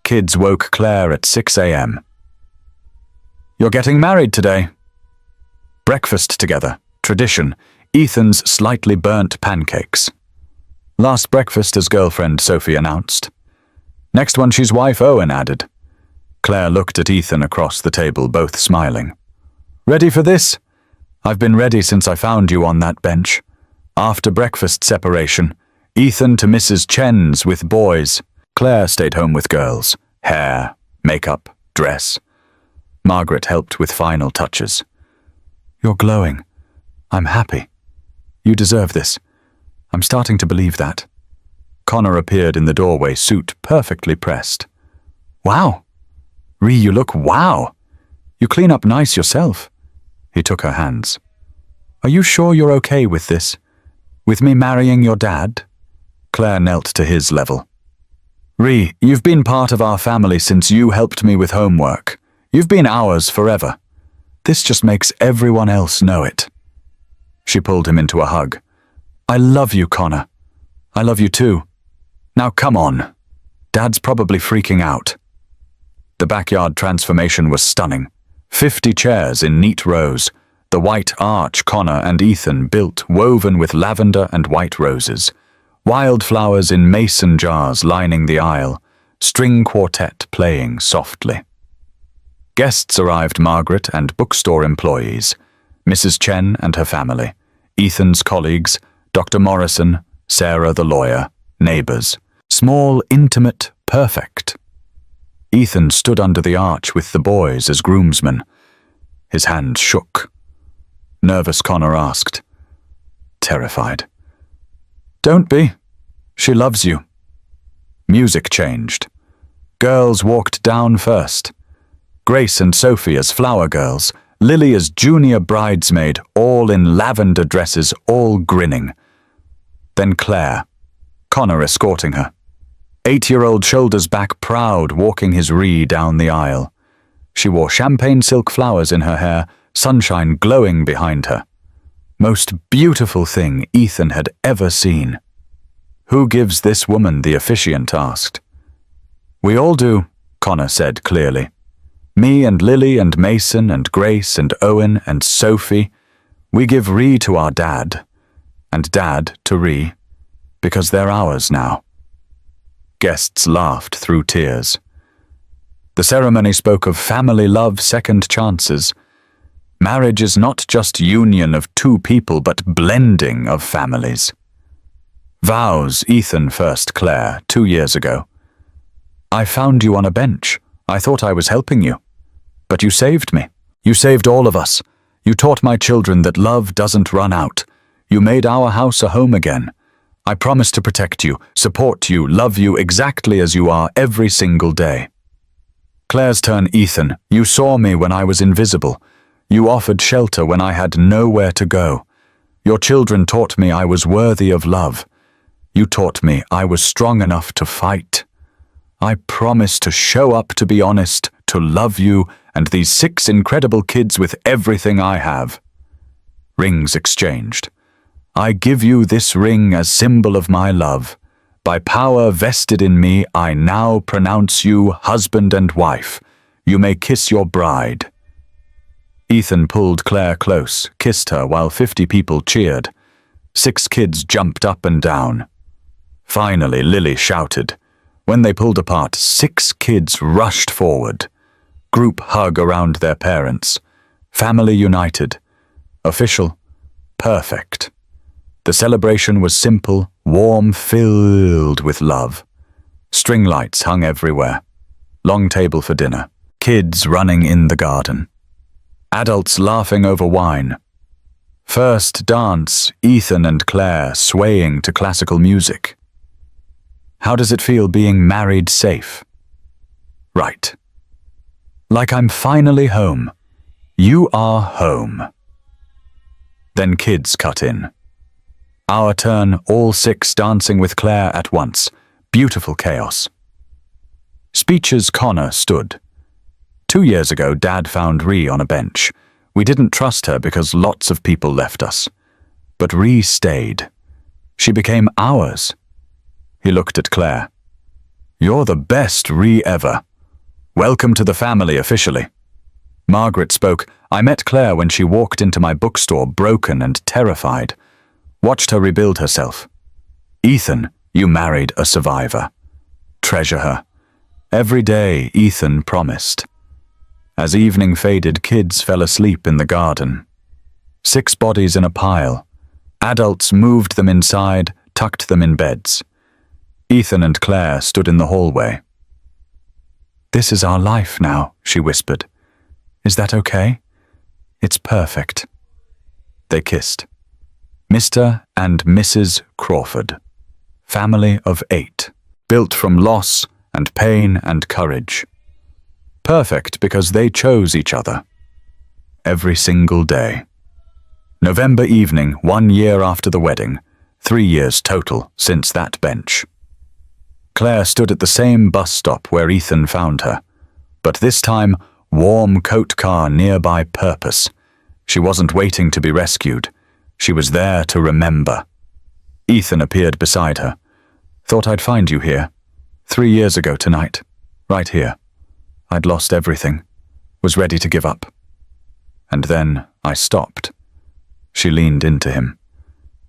Kids woke Claire at 6 a.m. You're getting married today. Breakfast together, tradition, Ethan's slightly burnt pancakes. Last breakfast as girlfriend, Sophie announced. Next one she's wife, Owen added. Claire looked at Ethan across the table, both smiling. Ready for this? I've been ready since I found you on that bench. After breakfast separation, Ethan to Mrs. Chen's with boys. Claire stayed home with girls. Hair, makeup, dress. Margaret helped with final touches. You're glowing. I'm happy. You deserve this. I'm starting to believe that. Connor appeared in the doorway, suit perfectly pressed. Wow. Ree, you look wow. You clean up nice yourself. He took her hands. Are you sure you're okay with this? With me marrying your dad? Claire knelt to his level. Ree, you've been part of our family since you helped me with homework. You've been ours forever. This just makes everyone else know it. She pulled him into a hug. I love you, Connor. I love you too. Now come on. Dad's probably freaking out. The backyard transformation was stunning. 50 chairs in neat rows. The white arch Connor and Ethan built, woven with lavender and white roses. Wildflowers in mason jars lining the aisle. String quartet playing softly. Guests arrived, Margaret and bookstore employees. Mrs. Chen and her family. Ethan's colleagues, Dr. Morrison, Sarah the lawyer, neighbors. Small, intimate, perfect. Ethan stood under the arch with the boys as groomsmen. His hand shook. Nervous Connor asked. Terrified. Don't be. She loves you. Music changed. Girls walked down first. Grace and Sophie as flower girls, Lily as junior bridesmaid, all in lavender dresses, all grinning. Then Claire, Connor escorting her. 8-year-old shoulders back, proud, walking his Ree down the aisle. She wore champagne silk flowers in her hair, sunshine glowing behind her. Most beautiful thing Ethan had ever seen. Who gives this woman? The officiant asked. We all do, Connor said clearly. Me and Lily and Mason and Grace and Owen and Sophie. We give Ree to our dad, and dad to Ree, because they're ours now. Guests laughed through tears. The ceremony spoke of family love, second chances. Marriage is not just union of two people, but blending of families. Vows, Ethan first, Claire, 2 years ago. I found you on a bench. I thought I was helping you. But you saved me. You saved all of us. You taught my children that love doesn't run out. You made our house a home again. I promise to protect you, support you, love you exactly as you are every single day. Claire's turn, Ethan. You saw me when I was invisible. You offered shelter when I had nowhere to go. Your children taught me I was worthy of love. You taught me I was strong enough to fight. I promise to show up, to be honest, to love you and these 6 incredible kids with everything I have. Rings exchanged. I give you this ring as symbol of my love. By power vested in me, I now pronounce you husband and wife. You may kiss your bride." Ethan pulled Claire close, kissed her while 50 people cheered. 6 kids jumped up and down. Finally, Lily shouted. When they pulled apart, 6 kids rushed forward. Group hug around their parents. Family united. Official. Perfect. The celebration was simple, warm, filled with love. String lights hung everywhere. Long table for dinner. Kids running in the garden. Adults laughing over wine. First dance, Ethan and Claire swaying to classical music. How does it feel being married safe? Right. Like I'm finally home. You are home. Then kids cut in. Our turn, all 6 dancing with Claire at once. Beautiful chaos. Speeches. Connor stood. 2 years ago, Dad found Ree on a bench. We didn't trust her because lots of people left us. But Ree stayed. She became ours. He looked at Claire. "You're the best Ree ever. Welcome to the family officially." Margaret spoke. "I met Claire when she walked into my bookstore broken and terrified. Watched her rebuild herself. Ethan, you married a survivor. Treasure her." Every day, Ethan promised. As evening faded, kids fell asleep in the garden. 6 bodies in a pile. Adults moved them inside, tucked them in beds. Ethan and Claire stood in the hallway. "This is our life now," she whispered. "Is that okay?" "It's perfect." They kissed. Mr. and Mrs. Crawford. Family of 8. Built from loss and pain and courage. Perfect because they chose each other. Every single day. November evening, 1 year after the wedding. 3 years total since that bench. Claire stood at the same bus stop where Ethan found her. But this time, warm coat car nearby purpose. She wasn't waiting to be rescued. She was there to remember. Ethan appeared beside her. "Thought I'd find you here. 3 years ago tonight. Right here. I'd lost everything. Was ready to give up. And then I stopped." She leaned into him.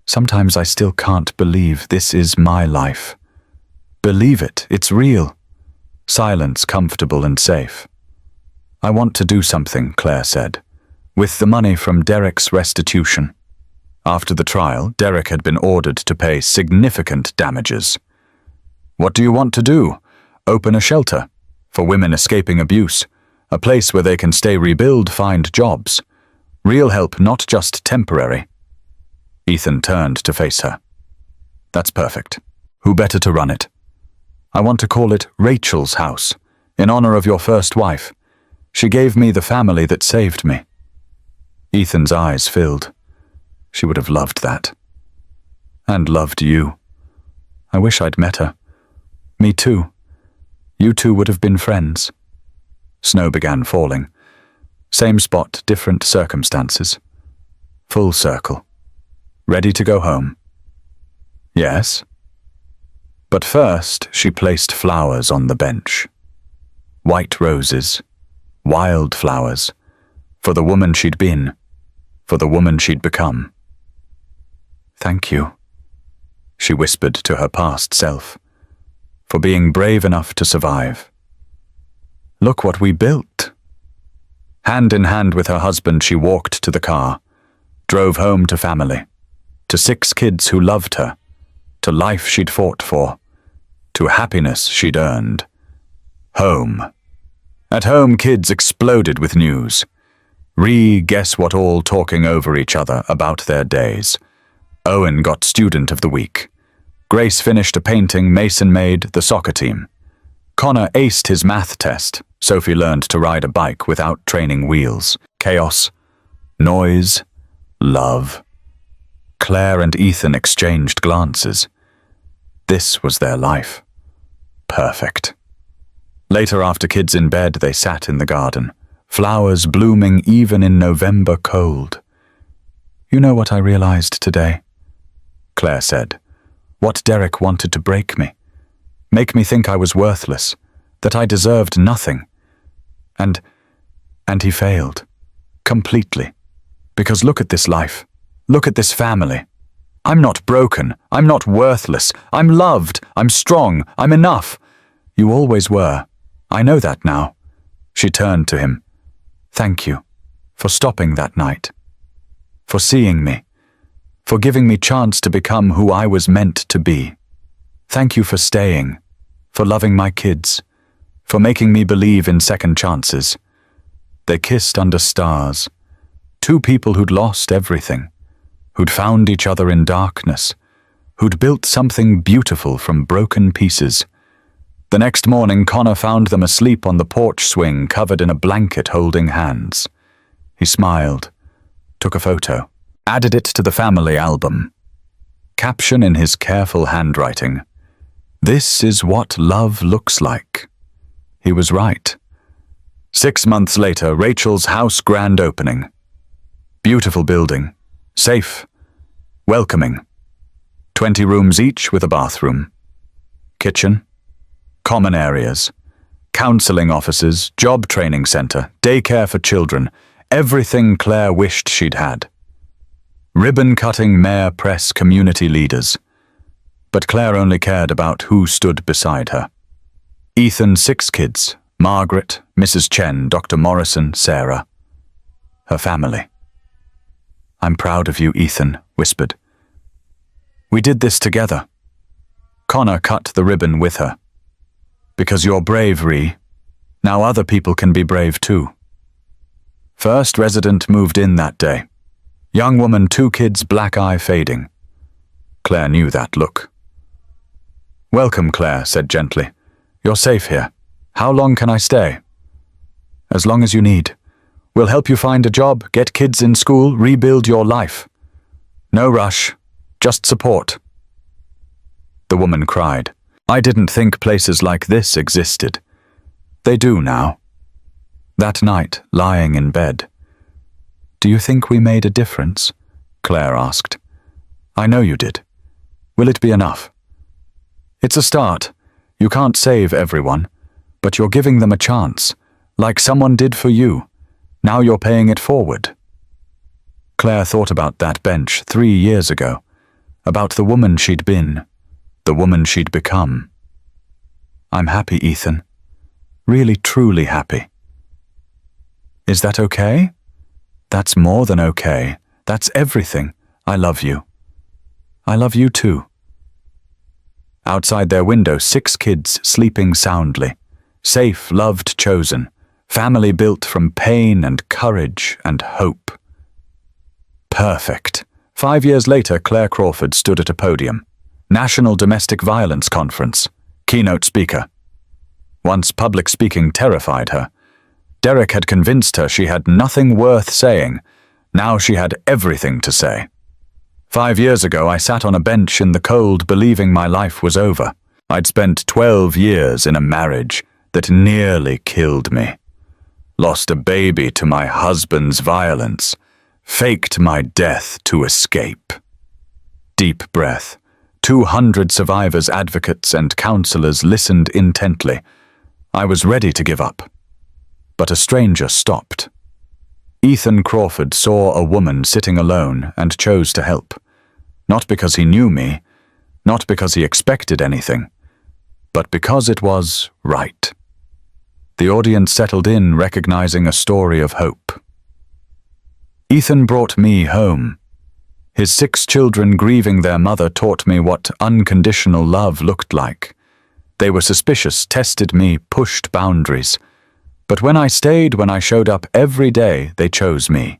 "Sometimes I still can't believe this is my life. Believe it, it's real. Silence, comfortable and safe." "I want to do something," Claire said, "with the money from Derek's restitution." After the trial, Derek had been ordered to pay significant damages. "What do you want to do? Open a shelter for women escaping abuse, a place where they can stay, rebuild, find jobs. Real help, not just temporary." Ethan turned to face her. "That's perfect. Who better to run it? I want to call it Rachel's House, in honor of your first wife. She gave me the family that saved me." Ethan's eyes filled. She would have loved that. And loved you. I wish I'd met her. Me too. You two would have been friends. Snow began falling. Same spot, different circumstances. Full circle. Ready to go home. Yes. But first, she placed flowers on the bench. White roses. Wild flowers. For the woman she'd been. For the woman she'd become. "Thank you," she whispered to her past self, "for being brave enough to survive. Look what we built." Hand in hand with her husband, she walked to the car, drove home to family, to 6 kids who loved her, to life she'd fought for, to happiness she'd earned. Home. At home, kids exploded with news. Ree, guess what, all talking over each other about their days. Owen got Student of the Week. Grace finished a painting Mason made the soccer team. Connor aced his math test. Sophie learned to ride a bike without training wheels. Chaos. Noise. Love. Claire and Ethan exchanged glances. This was their life. Perfect. Later, after kids in bed, they sat in the garden. Flowers blooming even in November cold. "You know what I realized today?" Claire said. What Derek wanted to break me, make me think I was worthless, that I deserved nothing. And he failed. Completely. Because look at this life. Look at this family. I'm not broken. I'm not worthless. I'm loved. I'm strong. I'm enough. You always were. I know that now. She turned to him. Thank you for stopping that night. For seeing me. For giving me chance to become who I was meant to be. Thank you for staying. For loving my kids. For making me believe in second chances. They kissed under stars. Two people who'd lost everything. Who'd found each other in darkness. Who'd built something beautiful from broken pieces. The next morning, Connor found them asleep on the porch swing, covered in a blanket, holding hands. He smiled, took a photo, added it to the family album. Caption in his careful handwriting, "This is what love looks like." He was right. 6 months later, Rachel's house grand opening. Beautiful building, safe, welcoming. 20 rooms each with a bathroom. Kitchen, common areas, counseling offices, job training center, daycare for children, everything Claire wished she'd had. Ribbon-cutting mayor press community leaders. But Claire only cared about who stood beside her. Ethan, 6 kids, Margaret, Mrs. Chen, Dr. Morrison, Sarah. Her family. I'm proud of you, Ethan whispered. We did this together. Connor cut the ribbon with her. Because you're brave, Ree. Now other people can be brave too. First resident moved in that day. Young woman, 2 kids, black eye fading. Claire knew that look. Welcome, Claire said gently. You're safe here. How long can I stay? As long as you need. We'll help you find a job, get kids in school, rebuild your life. No rush, just support. The woman cried. I didn't think places like this existed. They do now. That night, lying in bed. Do you think we made a difference? Claire asked. I know you did. Will it be enough? It's a start. You can't save everyone, but you're giving them a chance, like someone did for you. Now you're paying it forward. Claire thought about that bench 3 years ago, about the woman she'd been, the woman she'd become. I'm happy, Ethan. Really, truly happy. Is that okay? That's more than okay. That's everything. I love you. I love you too. Outside their window, 6 kids sleeping soundly. Safe, loved, chosen. Family built from pain and courage and hope. Perfect. 5 years later, Claire Crawford stood at a podium. National Domestic Violence Conference. Keynote speaker. Once public speaking terrified her. Derek had convinced her she had nothing worth saying. Now she had everything to say. 5 years ago, I sat on a bench in the cold believing my life was over. I'd spent 12 years in a marriage that nearly killed me. Lost a baby to my husband's violence. Faked my death to escape. Deep breath. 200 survivors, advocates, and counselors listened intently. I was ready to give up. But a stranger stopped. Ethan Crawford saw a woman sitting alone and chose to help. Not because he knew me, not because he expected anything, but because it was right. The audience settled in, recognizing a story of hope. Ethan brought me home. His 6 children grieving their mother taught me what unconditional love looked like. They were suspicious, tested me, pushed boundaries. But when I stayed, when I showed up every day, they chose me.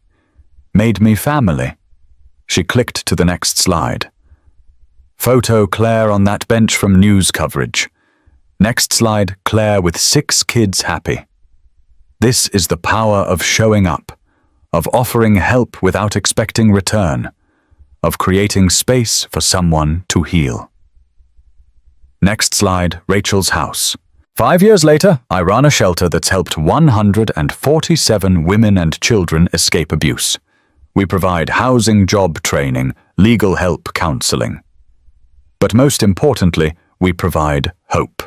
Made me family. She clicked to the next slide. Photo Claire on that bench from news coverage. Next slide, Claire with 6 kids happy. This is the power of showing up, of offering help without expecting return, of creating space for someone to heal. Next slide, Rachel's house. 5 years later, I run a shelter that's helped 147 women and children escape abuse. We provide housing, job training, legal help, counseling. But most importantly, we provide hope.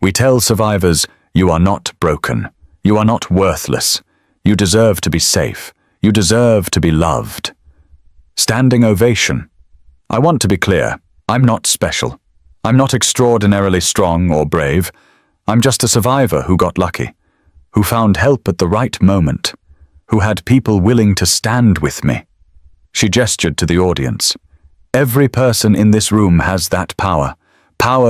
We tell survivors, you are not broken. You are not worthless. You deserve to be safe. You deserve to be loved. Standing ovation. I want to be clear. I'm not special. I'm not extraordinarily strong or brave. I'm just a survivor who got lucky, who found help at the right moment, who had people willing to stand with me. She gestured to the audience. Every person in this room has that power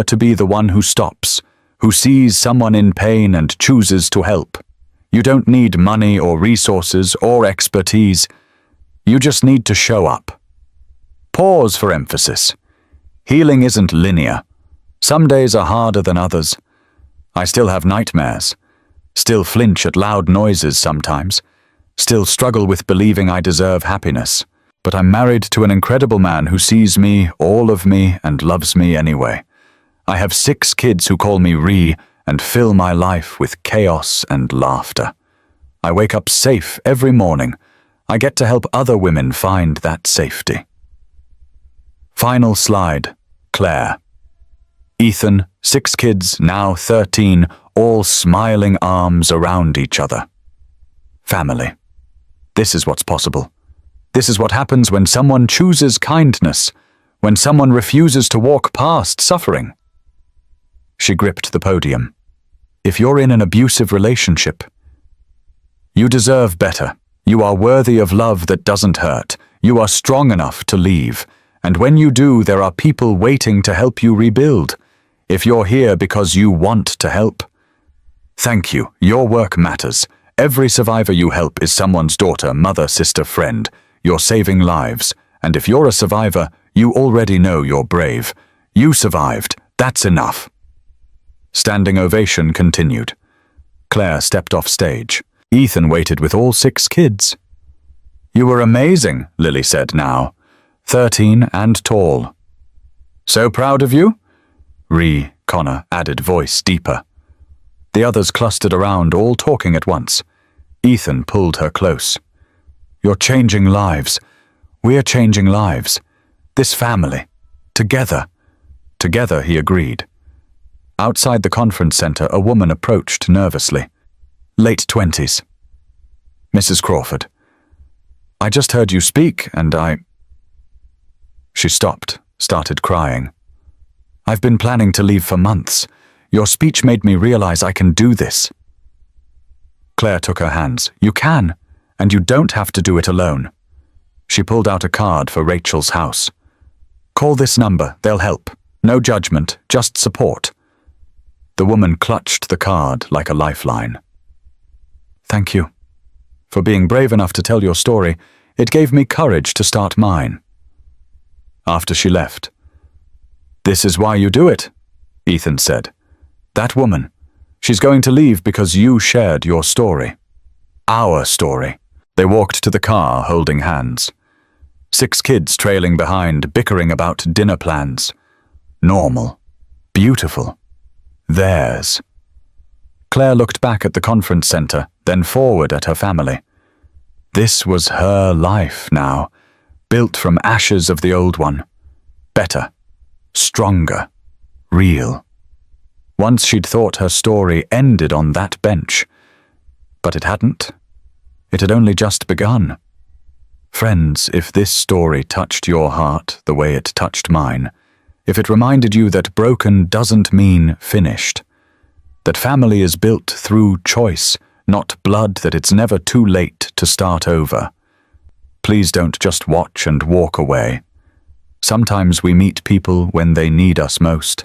to be the one who stops, who sees someone in pain and chooses to help. You don't need money or resources or expertise. You just need to show up. Pause for emphasis. Healing isn't linear. Some days are harder than others. I still have nightmares, still flinch at loud noises sometimes, still struggle with believing I deserve happiness. But I'm married to an incredible man who sees me, all of me, and loves me anyway. I have 6 kids who call me Ree and fill my life with chaos and laughter. I wake up safe every morning. I get to help other women find that safety. Final slide. Claire. Ethan, 6 kids, now 13, all smiling arms around each other. Family. This is what's possible. This is what happens when someone chooses kindness, when someone refuses to walk past suffering. She gripped the podium. If you're in an abusive relationship, you deserve better. You are worthy of love that doesn't hurt. You are strong enough to leave. And when you do, there are people waiting to help you rebuild. If you're here because you want to help, thank you. Your work matters. Every survivor you help is someone's daughter, mother, sister, friend. You're saving lives. And if you're a survivor, you already know you're brave. You survived. That's enough. Standing ovation continued. Claire stepped off stage. Ethan waited with all 6 kids. You were amazing, Lily said now. 13 and tall. So proud of you? Ree, Connor added, voice deeper. The others clustered around, all talking at once. Ethan pulled her close. You're changing lives. We're changing lives. This family. Together. Together, he agreed. Outside the conference center, a woman approached nervously. Late 20s. Mrs. Crawford. I just heard you speak, and She stopped, started crying. I've been planning to leave for months. Your speech made me realize I can do this. Claire took her hands. You can, and you don't have to do it alone. She pulled out a card for Rachel's house. Call this number, they'll help. No judgment, just support. The woman clutched the card like a lifeline. Thank you. For being brave enough to tell your story, it gave me courage to start mine. After she left, This is why you do it, Ethan said. That woman, she's going to leave because you shared your story. Our story. They walked to the car holding hands. 6 kids trailing behind, bickering about dinner plans. Normal. Beautiful. Theirs. Claire looked back at the conference center, then forward at her family. This was her life now, built from ashes of the old one. Better, stronger, real. Once she'd thought her story ended on that bench, but it hadn't. It had only just begun. Friends, if this story touched your heart the way it touched mine, if it reminded you that broken doesn't mean finished, that family is built through choice, not blood, that it's never too late to start over, please don't just watch and walk away. Sometimes we meet people when they need us most.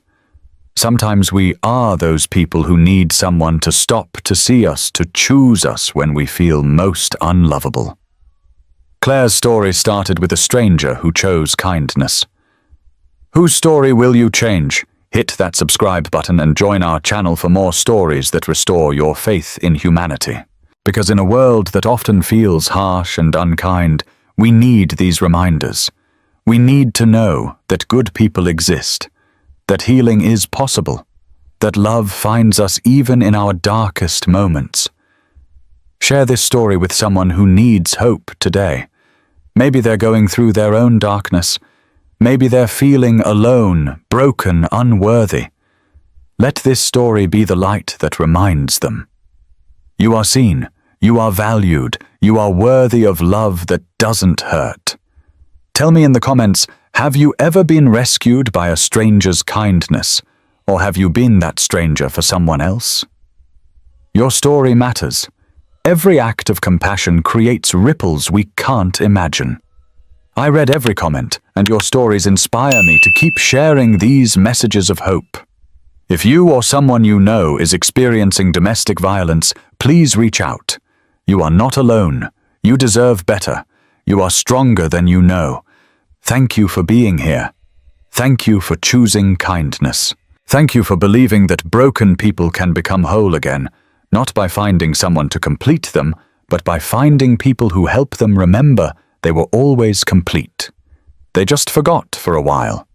Sometimes we are those people who need someone to stop to see us, to choose us when we feel most unlovable. Claire's story started with a stranger who chose kindness. Whose story will you change? Hit that subscribe button and join our channel for more stories that restore your faith in humanity. Because in a world that often feels harsh and unkind, we need these reminders. We need to know that good people exist, that healing is possible, that love finds us even in our darkest moments. Share this story with someone who needs hope today. Maybe they're going through their own darkness. Maybe they're feeling alone, broken, unworthy. Let this story be the light that reminds them. You are seen, you are valued, you are worthy of love that doesn't hurt. Tell me in the comments, have you ever been rescued by a stranger's kindness? Or have you been that stranger for someone else? Your story matters. Every act of compassion creates ripples we can't imagine. I read every comment, and your stories inspire me to keep sharing these messages of hope. If you or someone you know is experiencing domestic violence, please reach out. You are not alone. You deserve better. You are stronger than you know. Thank you for being here. Thank you for choosing kindness. Thank you for believing that broken people can become whole again, not by finding someone to complete them, but by finding people who help them remember they were always complete. They just forgot for a while.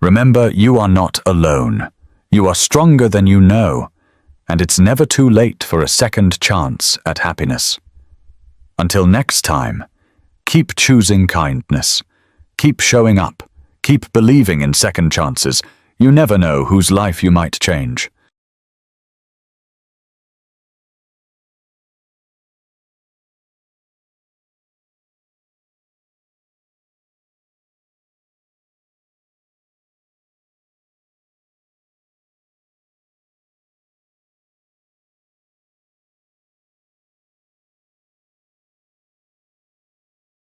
Remember, you are not alone. You are stronger than you know, and it's never too late for a second chance at happiness. Until next time, keep choosing kindness. Keep showing up. Keep believing in second chances. You never know whose life you might change.